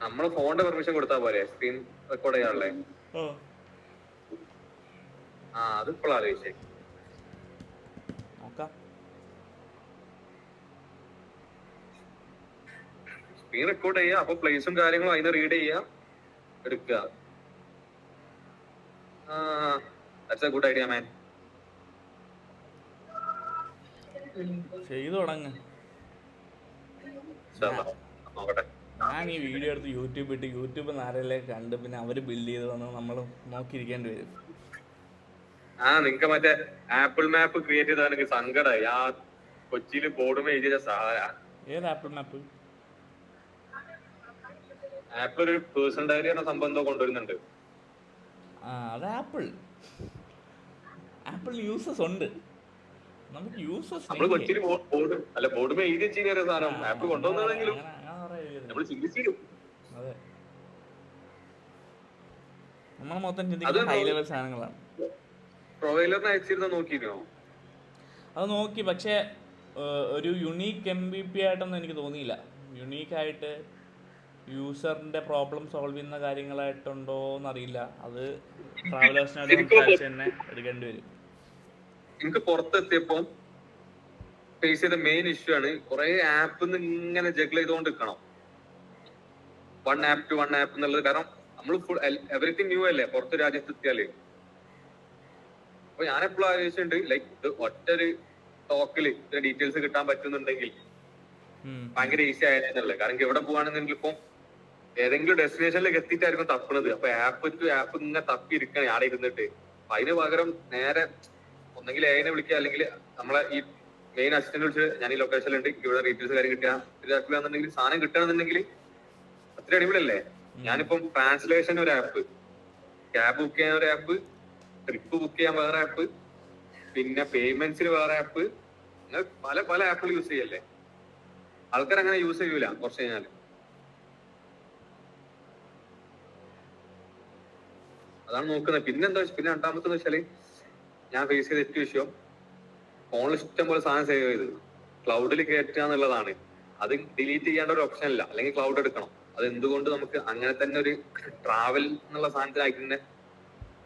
നമ്മള് ഫോണിന്റെ പെർമിഷൻ കൊടുത്താൽ പോരെ സ്ക്രീൻ റെക്കോർഡ് ചെയ്യാനുള്ളേ. ആ അതിപ്പോൾ ആലോചിച്ചേ. നോക്കാം. സ്ക്രീൻ റെക്കോർഡ് ചെയ്യുക, അപ്പൊ പ്ലേസും കാര്യങ്ങളും അതിനെ റീഡ് ചെയ്യുക, എടുക്കുക. ദാറ്റ്സ് എ ഗുഡ് ഐഡിയ മാൻ. ചെയ്തു തുടങ്ങ്. നോക്കട്ടെ. ഞാൻ ഈ വീഡിയോ എടുത്ത് യൂട്യൂബ് ഇട്ട് യൂട്യൂബ് നാരല്ലേ കണ്ട് പിന്നെ അവര് ബിൽഡ് ചെയ്ത് വന്ന് നമ്മൾ നോക്കിയിരിക്കേണ്ടി വരും. നിങ്ങക്ക് മറ്റേ ആപ്പിൾ മാപ്പ് ക്രിയേറ്റ് ചെയ്താൽ എനിക്ക് സങ്കടമായി. ആ കൊച്ചിയില് ബോർഡുമേ എഴുതിയ സാധന. ഏത് ആപ്പിൾ മാപ്പ്? ആപ്പിൾ ഒരു പേഴ്സൺ ഡയറി എന്ന സംബന്ധം കൊണ്ടുവരുന്നുണ്ട്. അത് ആപ്പിൾ യൂസേഴ്സ് ഉണ്ട്, നമുക്ക് യൂസേഴ്സ്. നമ്മള് കൊച്ചിയില് ബോർഡ് അല്ല ബോർഡുമേ എഴുതി വെച്ചിരിക്കുന്ന സാധനം ആപ്പ് കൊണ്ടുവന്നാണെങ്കിലും നമ്മള് ചിന്തിച്ചിരും. അതെ, നമ്മൾ മൊത്തം ചിന്തിക്കുന്നത് ഹൈ ലെവൽ സാധനങ്ങളാണ്. പ്രൊവൈലറിനെ അയച്ചിരുന്ന നോക്കിയിരുന്നോ? അത് നോക്കി, പക്ഷേ ഒരു യുണീക്ക് MVP ആയിട്ടൊന്നും എനിക്ക് തോന്നിയില്ല. യുണീക്കായിട്ട് യൂസറിന്റെ പ്രോബ്ലം സോൾവ് ചെയ്യുന്ന കാര്യങ്ങളായിട്ടുണ്ടോ എന്നറിയില്ല. അത് ട്രാവലേഴ്സിനോട് സംസാരിച്ച് തന്നെ എടുക്കേണ്ടി വരും. എനിക്ക് പുറത്തെത്തിയപ്പോ ഫേസ് ചെയ്ത മെയിൻ ഇഷ്യൂ ആണ് കുറെ ആപ്പ് ഇങ്ങനെ ജഗ്ല ചെയ്തുകൊണ്ട് നിൽക്കണം. One app to one app എന്നുള്ളത്. കാരണം നമ്മൾ ഫുൾ എവറിത്തിങ് ന്യൂ അല്ലേ പുറത്ത് രാജ്യത്തെത്തിയാല്. അപ്പൊ ഞാൻ എപ്പോഴും ആലോചിച്ചിട്ടുണ്ട്, ലൈക്ക് ഇത് ഒറ്റൊരു ടോക്കില് ഇതിന്റെ ഡീറ്റെയിൽസ് കിട്ടാൻ പറ്റുന്നുണ്ടെങ്കിൽ ഭയങ്കര ഈസി ആയതെന്നുള്ളത്. കാരണം എവിടെ പോവാണെന്നുണ്ടെങ്കിൽ ഇപ്പൊ ഏതെങ്കിലും ഡെസ്റ്റിനേഷനിലേക്ക് എത്തിയിട്ടായിരിക്കും തപ്പണത്. അപ്പൊ ആപ്പ് ടു ആപ്പ് ഇങ്ങനെ തപ്പി ഇരിക്കണം ആടെ ഇരുന്നിട്ട്. അപ്പൊ അതിന് പകരം നേരെ ഒന്നെങ്കിൽ ഏനെ വിളിക്കുക, അല്ലെങ്കിൽ നമ്മളെ ഈ മെയിൻ അസിസ്റ്റന്റ് വിളിച്ച് ഞാൻ ഈ ലൊക്കേഷനിലുണ്ട്, ഇവിടെ ഡീറ്റെയിൽസ് കാര്യം കിട്ടുക ഇതാക്കുകയാണെന്നുണ്ടെങ്കിൽ സാധനം കിട്ടണമെന്നുണ്ടെങ്കിൽ അത്ര അടിപൊളിയല്ലേ. ഞാനിപ്പം ട്രാൻസ്ലേഷൻ ഒരു ആപ്പ്, ക്യാബ് ബുക്ക് ചെയ്യാൻ ഒരു ആപ്പ്, ട്രിപ്പ് ബുക്ക് ചെയ്യാൻ വേറെ ആപ്പ്, പിന്നെ പേയ്മെന്റ്സിന് വേറെ ആപ്പ്, അങ്ങനെ പല പല ആപ്പുകൾ യൂസ് ചെയ്യല്ലേ. ആൾക്കാർ അങ്ങനെ യൂസ് ചെയ്യൂല കുറച്ച് കഴിഞ്ഞാല്. അതാണ് നോക്കുന്നത്. പിന്നെ രണ്ടാമത്തെന്ന് വെച്ചാല് ഞാൻ ഫേസ് ചെയ്ത ഏറ്റവും വിഷയം, ഫോണിൽ ഇഷ്ടം പോലെ സാധനം സേവ് ചെയ്ത് ക്ലൗഡിൽ കയറ്റുക എന്നുള്ളതാണ്. അത് ഡിലീറ്റ് ചെയ്യേണ്ട ഒരു ഓപ്ഷൻ അല്ല, അല്ലെങ്കിൽ ക്ലൗഡ് എടുക്കണം. അത് എന്തുകൊണ്ട് നമുക്ക് അങ്ങനെ തന്നെ ഒരു ട്രാവൽ എന്നുള്ള സാധനത്തിലാക്കി തന്നെ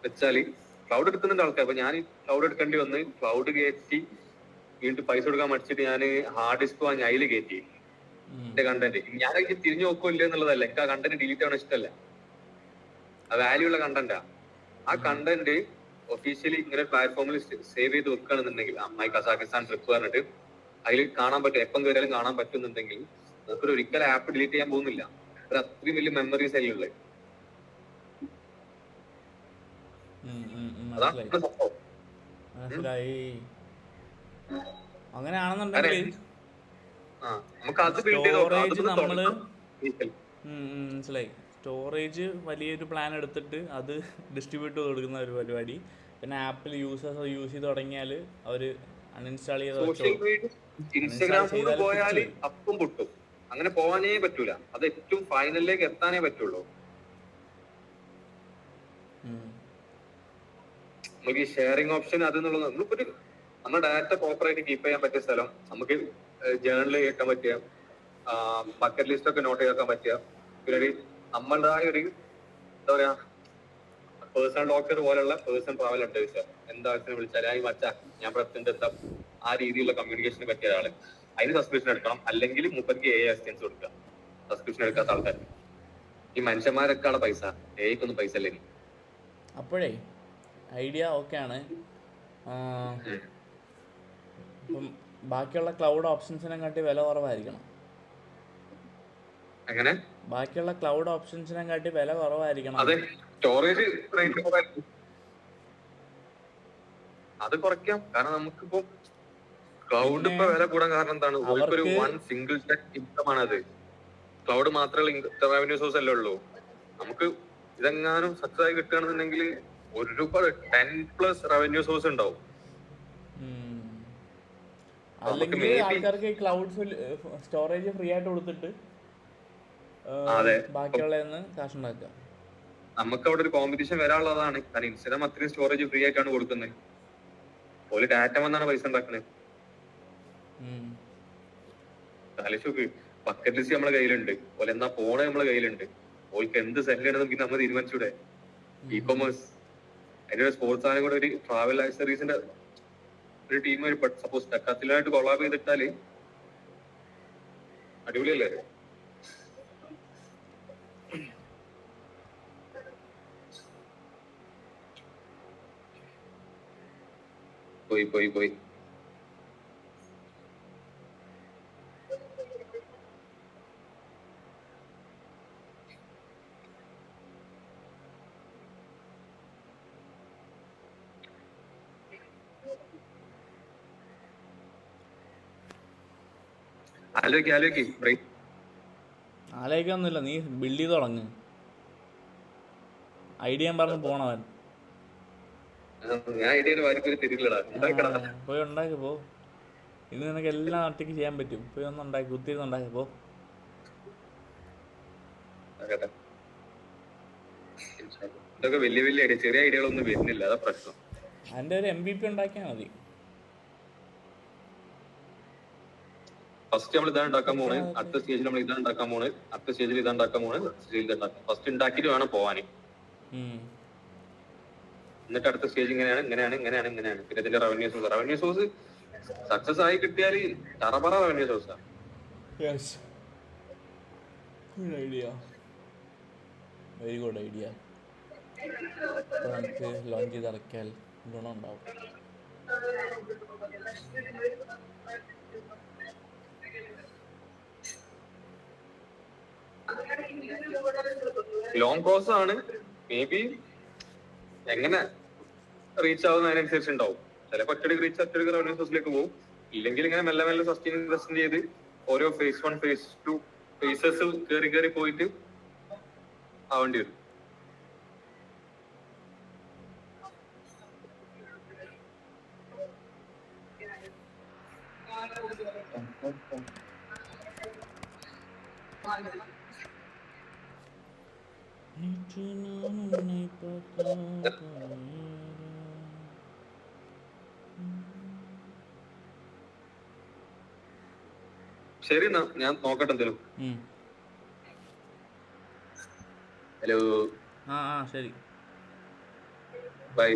വെച്ചാല് ക്ലൗഡ് എടുക്കുന്നുണ്ട് ആൾക്കാർ. അപ്പൊ ഞാൻ ക്ലൗഡ് എടുക്കേണ്ടി വന്ന് ക്ലൗഡ് കയറ്റി വീണ്ടും പൈസ കൊടുക്കാൻ മടിച്ചിട്ട് ഞാൻ ഹാർഡ് ഡിസ്ക് വാങ്ങി അതിൽ കയറ്റി എന്റെ കണ്ടന്റ്. ഞാനൊക്കെ തിരിഞ്ഞു നോക്കില്ല എന്നുള്ളതല്ല, എനിക്ക് ആ കണ്ടന്റ് ഡിലീറ്റ് ആവണ ഇഷ്ടമല്ല. ആ വാല്യൂ ഉള്ള കണ്ടന്റാ. ആ കണ്ടന്റ് ഒഫീഷ്യലി ഇങ്ങനെ പ്ലാറ്റ്ഫോമിൽ സേവ് ചെയ്ത് വെക്കുകയാണെന്നുണ്ടെങ്കിൽ, മൈ കസാഖിസ്ഥാൻ ട്രിപ്പ് പറഞ്ഞിട്ട് അതിൽ കാണാൻ പറ്റും, എപ്പം കയറിയാലും കാണാൻ പറ്റുന്നുണ്ടെങ്കിൽ നമുക്കൊരു ഒരിക്കലും ആപ്പ് ഡിലീറ്റ് ചെയ്യാൻ പോകുന്നില്ല. ഒരു അത്രയും വലിയ മെമ്മറീസ് അതിലുള്ളത്. മനസ്സിലായി. അങ്ങനെയാണെന്നുണ്ടെങ്കിൽ സ്റ്റോറേജ് നമ്മള് മനസ്സിലായി. സ്റ്റോറേജ് വലിയൊരു പ്ലാൻ എടുത്തിട്ട് അത് ഡിസ്ട്രിബ്യൂട്ട് ചെയ്ത് കൊടുക്കുന്ന ഒരു പരിപാടി. പിന്നെ ആപ്പിൽ യൂസേഴ്സ് യൂസ് ചെയ്ത് തുടങ്ങിയാൽ അവർ അൺഇൻസ്റ്റാൾ ചെയ്ത് ഇൻസ്റ്റാഗ്രാമിൽ പോയാല് അപ്പം പൊട്ടും. അങ്ങനെ പോവാനേ പറ്റൂല. അത് ഏറ്റവും ഫൈനലിലേക്ക് എത്താനേ പറ്റുള്ളൂ. നമുക്ക് ഈ ഷെയറിംഗ് ഓപ്ഷൻ അതെന്നുള്ളത് നമ്മളിപ്പോ നമ്മുടെ ഡാറ്റ പ്രോപ്പറായിട്ട് കീപ്പ് ചെയ്യാൻ പറ്റിയ സ്ഥലം, നമുക്ക് ജേർണൽ കേൾക്കാൻ പറ്റിയ, ബക്കറ്റ് ലിസ്റ്റ് ഒക്കെ നോട്ട് ചെയ്താക്കാൻ പറ്റിയ, പിന്നെ നമ്മളുടേതായ ഒരു എന്താ പറയാ പേഴ്സണൽ ഡോക്ടർ പോലുള്ള പേഴ്സണൽ ട്രാവൽ അഡ്വൈസർ, എന്താവശ്യം വിളിച്ചാൽ മച്ചാ ഞാൻ പ്രസിഡന്റ് എത്താം, ആ രീതിയിലുള്ള കമ്മ്യൂണിക്കേഷന് പറ്റിയ ഒരാള്. അതിന് സബ്സ്ക്രിപ്ഷൻ എടുക്കണം. അല്ലെങ്കിൽ 30 AI അസിസ്റ്റൻസ് കൊടുക്കുക സബ്സ്ക്രിപ്ഷൻ എടുക്കാത്ത ആൾക്കാർ. ഈ മനുഷ്യന്മാരൊക്കെ ആണ് പൈസ, ഏക്കൊന്നും പൈസ അല്ലേ. അപ്പോഴേ ഐഡിയ ഓക്കെയാണ്. ഇപ്പം ബാക്കിയുള്ള ക്ലൗഡ് ഓപ്ഷൻസിനെ കാട്ടി വില കുറവായിരിക്കണം. അങ്ങനെ ബാക്കിയുള്ള ക്ലൗഡ് ഓപ്ഷൻസിനെ കാട്ടി വില കുറവായിരിക്കണം. അതെ, സ്റ്റോറേജ് അത് കുറയ്ക്കാം. കാരണം നമുക്കിപ്പോ ക്ലൗഡ് ഇപ്പൊ വില കൂടാൻ കാരണം എന്താണ്? ഒരു വൺ സിംഗിൾ ഇൻകം ആണ് അത്. ക്ലൗഡ് മാത്രമല്ല റവന്യൂ സോഴ്സ് അല്ലേ ഉള്ളൂ. നമുക്ക് ഇതെങ്ങാനും സക്സസ് ആയി കിട്ടുകയാണെന്നുണ്ടെങ്കിൽ ഒരുപാട് 10+ റവന്യൂ സോഴ്സ് ഉണ്ടാവും. നമുക്ക് അല്ലെങ്കിൽ മേ ബി ആൾക്കാർക്ക് ക്ലൗഡ് സ്റ്റോറേജ് ഫ്രീ ആയിട്ട് കൊടുത്തിട്ട് അതെ ബാക്കിയുള്ളതെന്ന് കാശുണ്ടാക്കുക. നമുക്ക് അവിടെ ഒരു കോമ്പറ്റീഷൻ വരാനുള്ളതാണ്. കാരണം ഇൻസ്റ്റാഗ്രാം അത്രയും സ്റ്റോറേജ് ഫ്രീ ആയിട്ടാണ് കൊടുക്കുന്നത്. ഓല് ഡാറ്റ വന്നാണ് പൈസ ഉണ്ടാക്കുന്നത്. ആലോചിച്ച് ബക്കറ്റ് ലിസ്റ്റ് നമ്മളെ കയ്യിലുണ്ട്. ഓല് എന്നാ ഫോണ് നമ്മളെ കയ്യിലുണ്ട്. ഓൾക്ക് എന്ത് സെല് ചെയ്യണമെന്ന് പിന്നെ നമ്മൾ തീരുമാനിച്ചൂടെ? ഇ കൊമേഴ്സ് അതിന്റെ സ്പോർട്സ് ആണെങ്കിൽ കൂടെ ഒരു ട്രാവൽ ആക്സറീസിന്റെ ഒരു ടീം സപ്പോസ് ഡക്കാത്തിലായിട്ട് കൊളാബ് ചെയ്തിട്ടാല് അടിപൊളിയല്ലേ? പോയി പോയി പോയി ആലോചിക്ക് ബ്രേക്ക് ആലോചിക്കൊന്നുമില്ല, നീ ബിൽഡ് ചെയ്ത് തുടങ്ങ്. ഐഡിയ പറഞ്ഞ് പോണവൻ. ഞാൻ ഐഡിയ വാരിക്കൊരു തിരില്ലടാ. പോയി ഉണ്ടാക്കി പോ. ഇത് നിനക്ക് എല്ലാം ഒറ്റയ്ക്ക് ചെയ്യാൻ പറ്റും. പോയി ഒന്ന് ഉണ്ടാക്കി കുത്തിയിരുന്ന് ഉണ്ടാക്കി പോ. ഇതൊക്കെ വലിയ വലിയ ഐഡിയ, ചെറിയ ഐഡിയകളൊന്നും വരുന്നില്ല. അതാ പ്രശ്നം. അതിന്റെ ഒരു MVP ഉണ്ടാക്കിയാൽ മതി. ഫസ്റ്റ് നമ്മൾ ഇതാണ് ഉണ്ടാക്കാൻ പോണ്, അടുത്ത സ്റ്റേജിൽ നമ്മൾ ഇതാണ് ഉണ്ടാക്കാൻ പോണ്, അടുത്ത സ്റ്റേജിൽ ഇതാണ് ഉണ്ടാക്കാൻ പോണ്, സ്റ്റേജിൽ ഇതുണ്ടാക്കാം. ഫസ്റ്റ് ഉണ്ടാക്കിയിട്ട് വേണം പോവാന്. എന്നിട്ട് അടുത്ത സ്റ്റേജ് ഇങ്ങനെയാണ് ഇങ്ങനെയാണ് ഇങ്ങനെയാണ് ഇങ്ങനെയാണ്. പിന്നെ ഇതിന്റെ റവന്യൂ സോഴ്സ് സക്സസ് ആയി കിട്ടിയാല് തറപറ റവന്യൂ സോഴ്സാ. Very good idea. അപ്പോൾ നമുക്ക് ലോഞ്ച് ചെയ്ത് ഇറക്കിയാൽ ഗുണമുണ്ടാവും. ലോങ് പ്രോസസ് ആണ്. മേ ബി എങ്ങനെ റീച്ച് ആവുന്നതിനനുസരിച്ച് ഉണ്ടാവും. ചിലപ്പോൾ ഒറ്റടിക്ക് റവന്യൂ സോഴ്സിലേക്ക് പോകും. ഇല്ലെങ്കിൽ ഇങ്ങനെ മെല്ലെ മെല്ലെ സസ്റ്റെയിൻ ഇൻവെസ്റ്റ് ചെയ്ത് ഓരോ phase 1 phase 2 ഫേസസ് കയറി പോയിട്ട് ആവേണ്ടി വരും. ശരി എന്നാ ഞാൻ നോക്കട്ടെ എന്തേലും. ഹലോ, ശരി, by.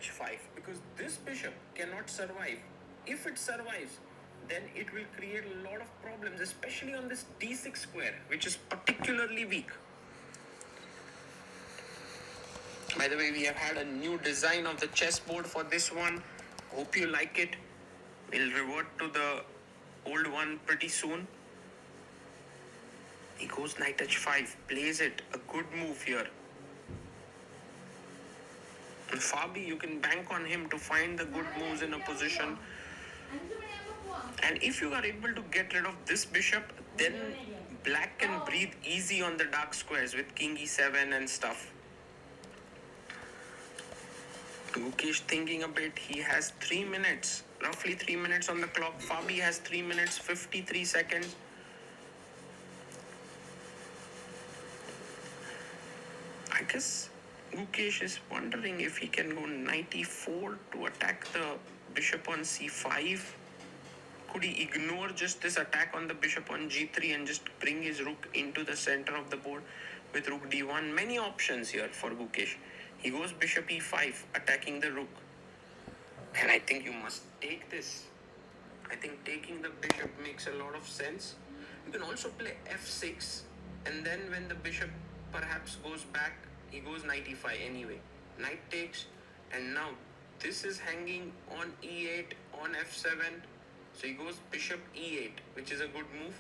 h5, because this bishop cannot survive. If it survives, then it will create a lot of problems, especially on this d6 square, which is particularly weak. By the way, we have had a new design of the chessboard for this one. Hope you like it. We'll revert to the old one pretty soon. He goes knight h5, plays it. A good move here. And Fabi, you can bank on him to find the good moves in a position. And if you are able to get rid of this bishop, then black can breathe easy on the dark squares with king e7 and stuff. Gukesh thinking a bit. He has 3 minutes, roughly 3 minutes on the clock. Fabi has 3 minutes, 53 seconds. I guess Gukesh is wondering if he can go knight e4 to attack the bishop on c5. Could he ignore just this attack on the bishop on g3 and just bring his rook into the center of the board with rook d1? Many options here for Gukesh. He goes bishop e5, attacking the rook. And I think you must take this. I think taking the bishop makes a lot of sense. You can also play f6, and then when the bishop perhaps goes back, he goes knight e5 anyway. Knight takes, and now this is hanging on e8, on f7. So he goes bishop e8, which is a good move.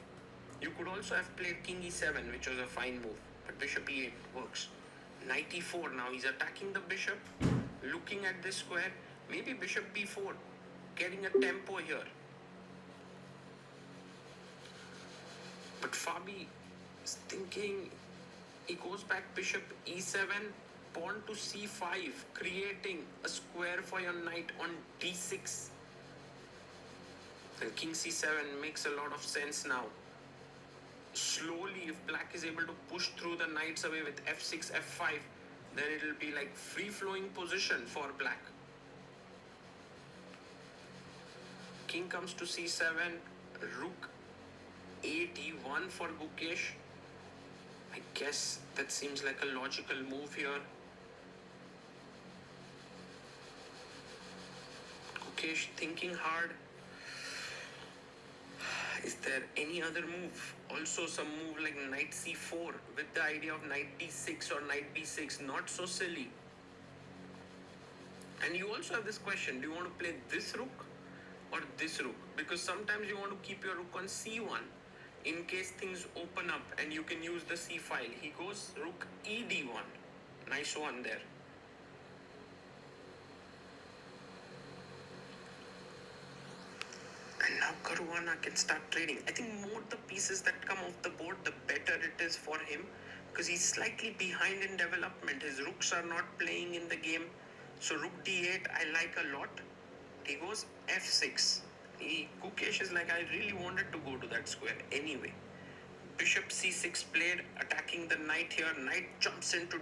You could also have played king e7, which was a fine move, but bishop e8 works. Knight e4, now he's attacking the bishop, looking at this square. Maybe bishop b4, getting a tempo here. But Fabi is thinking, he goes back bishop e7, pawn to c5, creating a square for your knight on d6. And king c7 makes a lot of sense now. Slowly, if black is able to push through the knights away with f6, f5, then it will be like free-flowing position for black. King comes to c7, rook a d1 for Gukesh. I guess that seems like a logical move here. Gukesh thinking hard. Is there any other move? Also some move like knight c4 with the idea of knight d6 or knight b6. Not so silly. And you also have this question. Do you want to play this rook or this rook? Because sometimes you want to keep your rook on c1 in case things open up and you can use the c file. He goes rook e d1. Nice one there. And now Caruana can start trading. I think more the pieces that come off the board, the better it is for him, because he's slightly behind in development. His rooks are not playing in the game. So rook d8 I like a lot. He goes f6. Gukesh is like, I really wanted to go to that square anyway. Bishop c6 played, attacking the knight here. Knight jumps into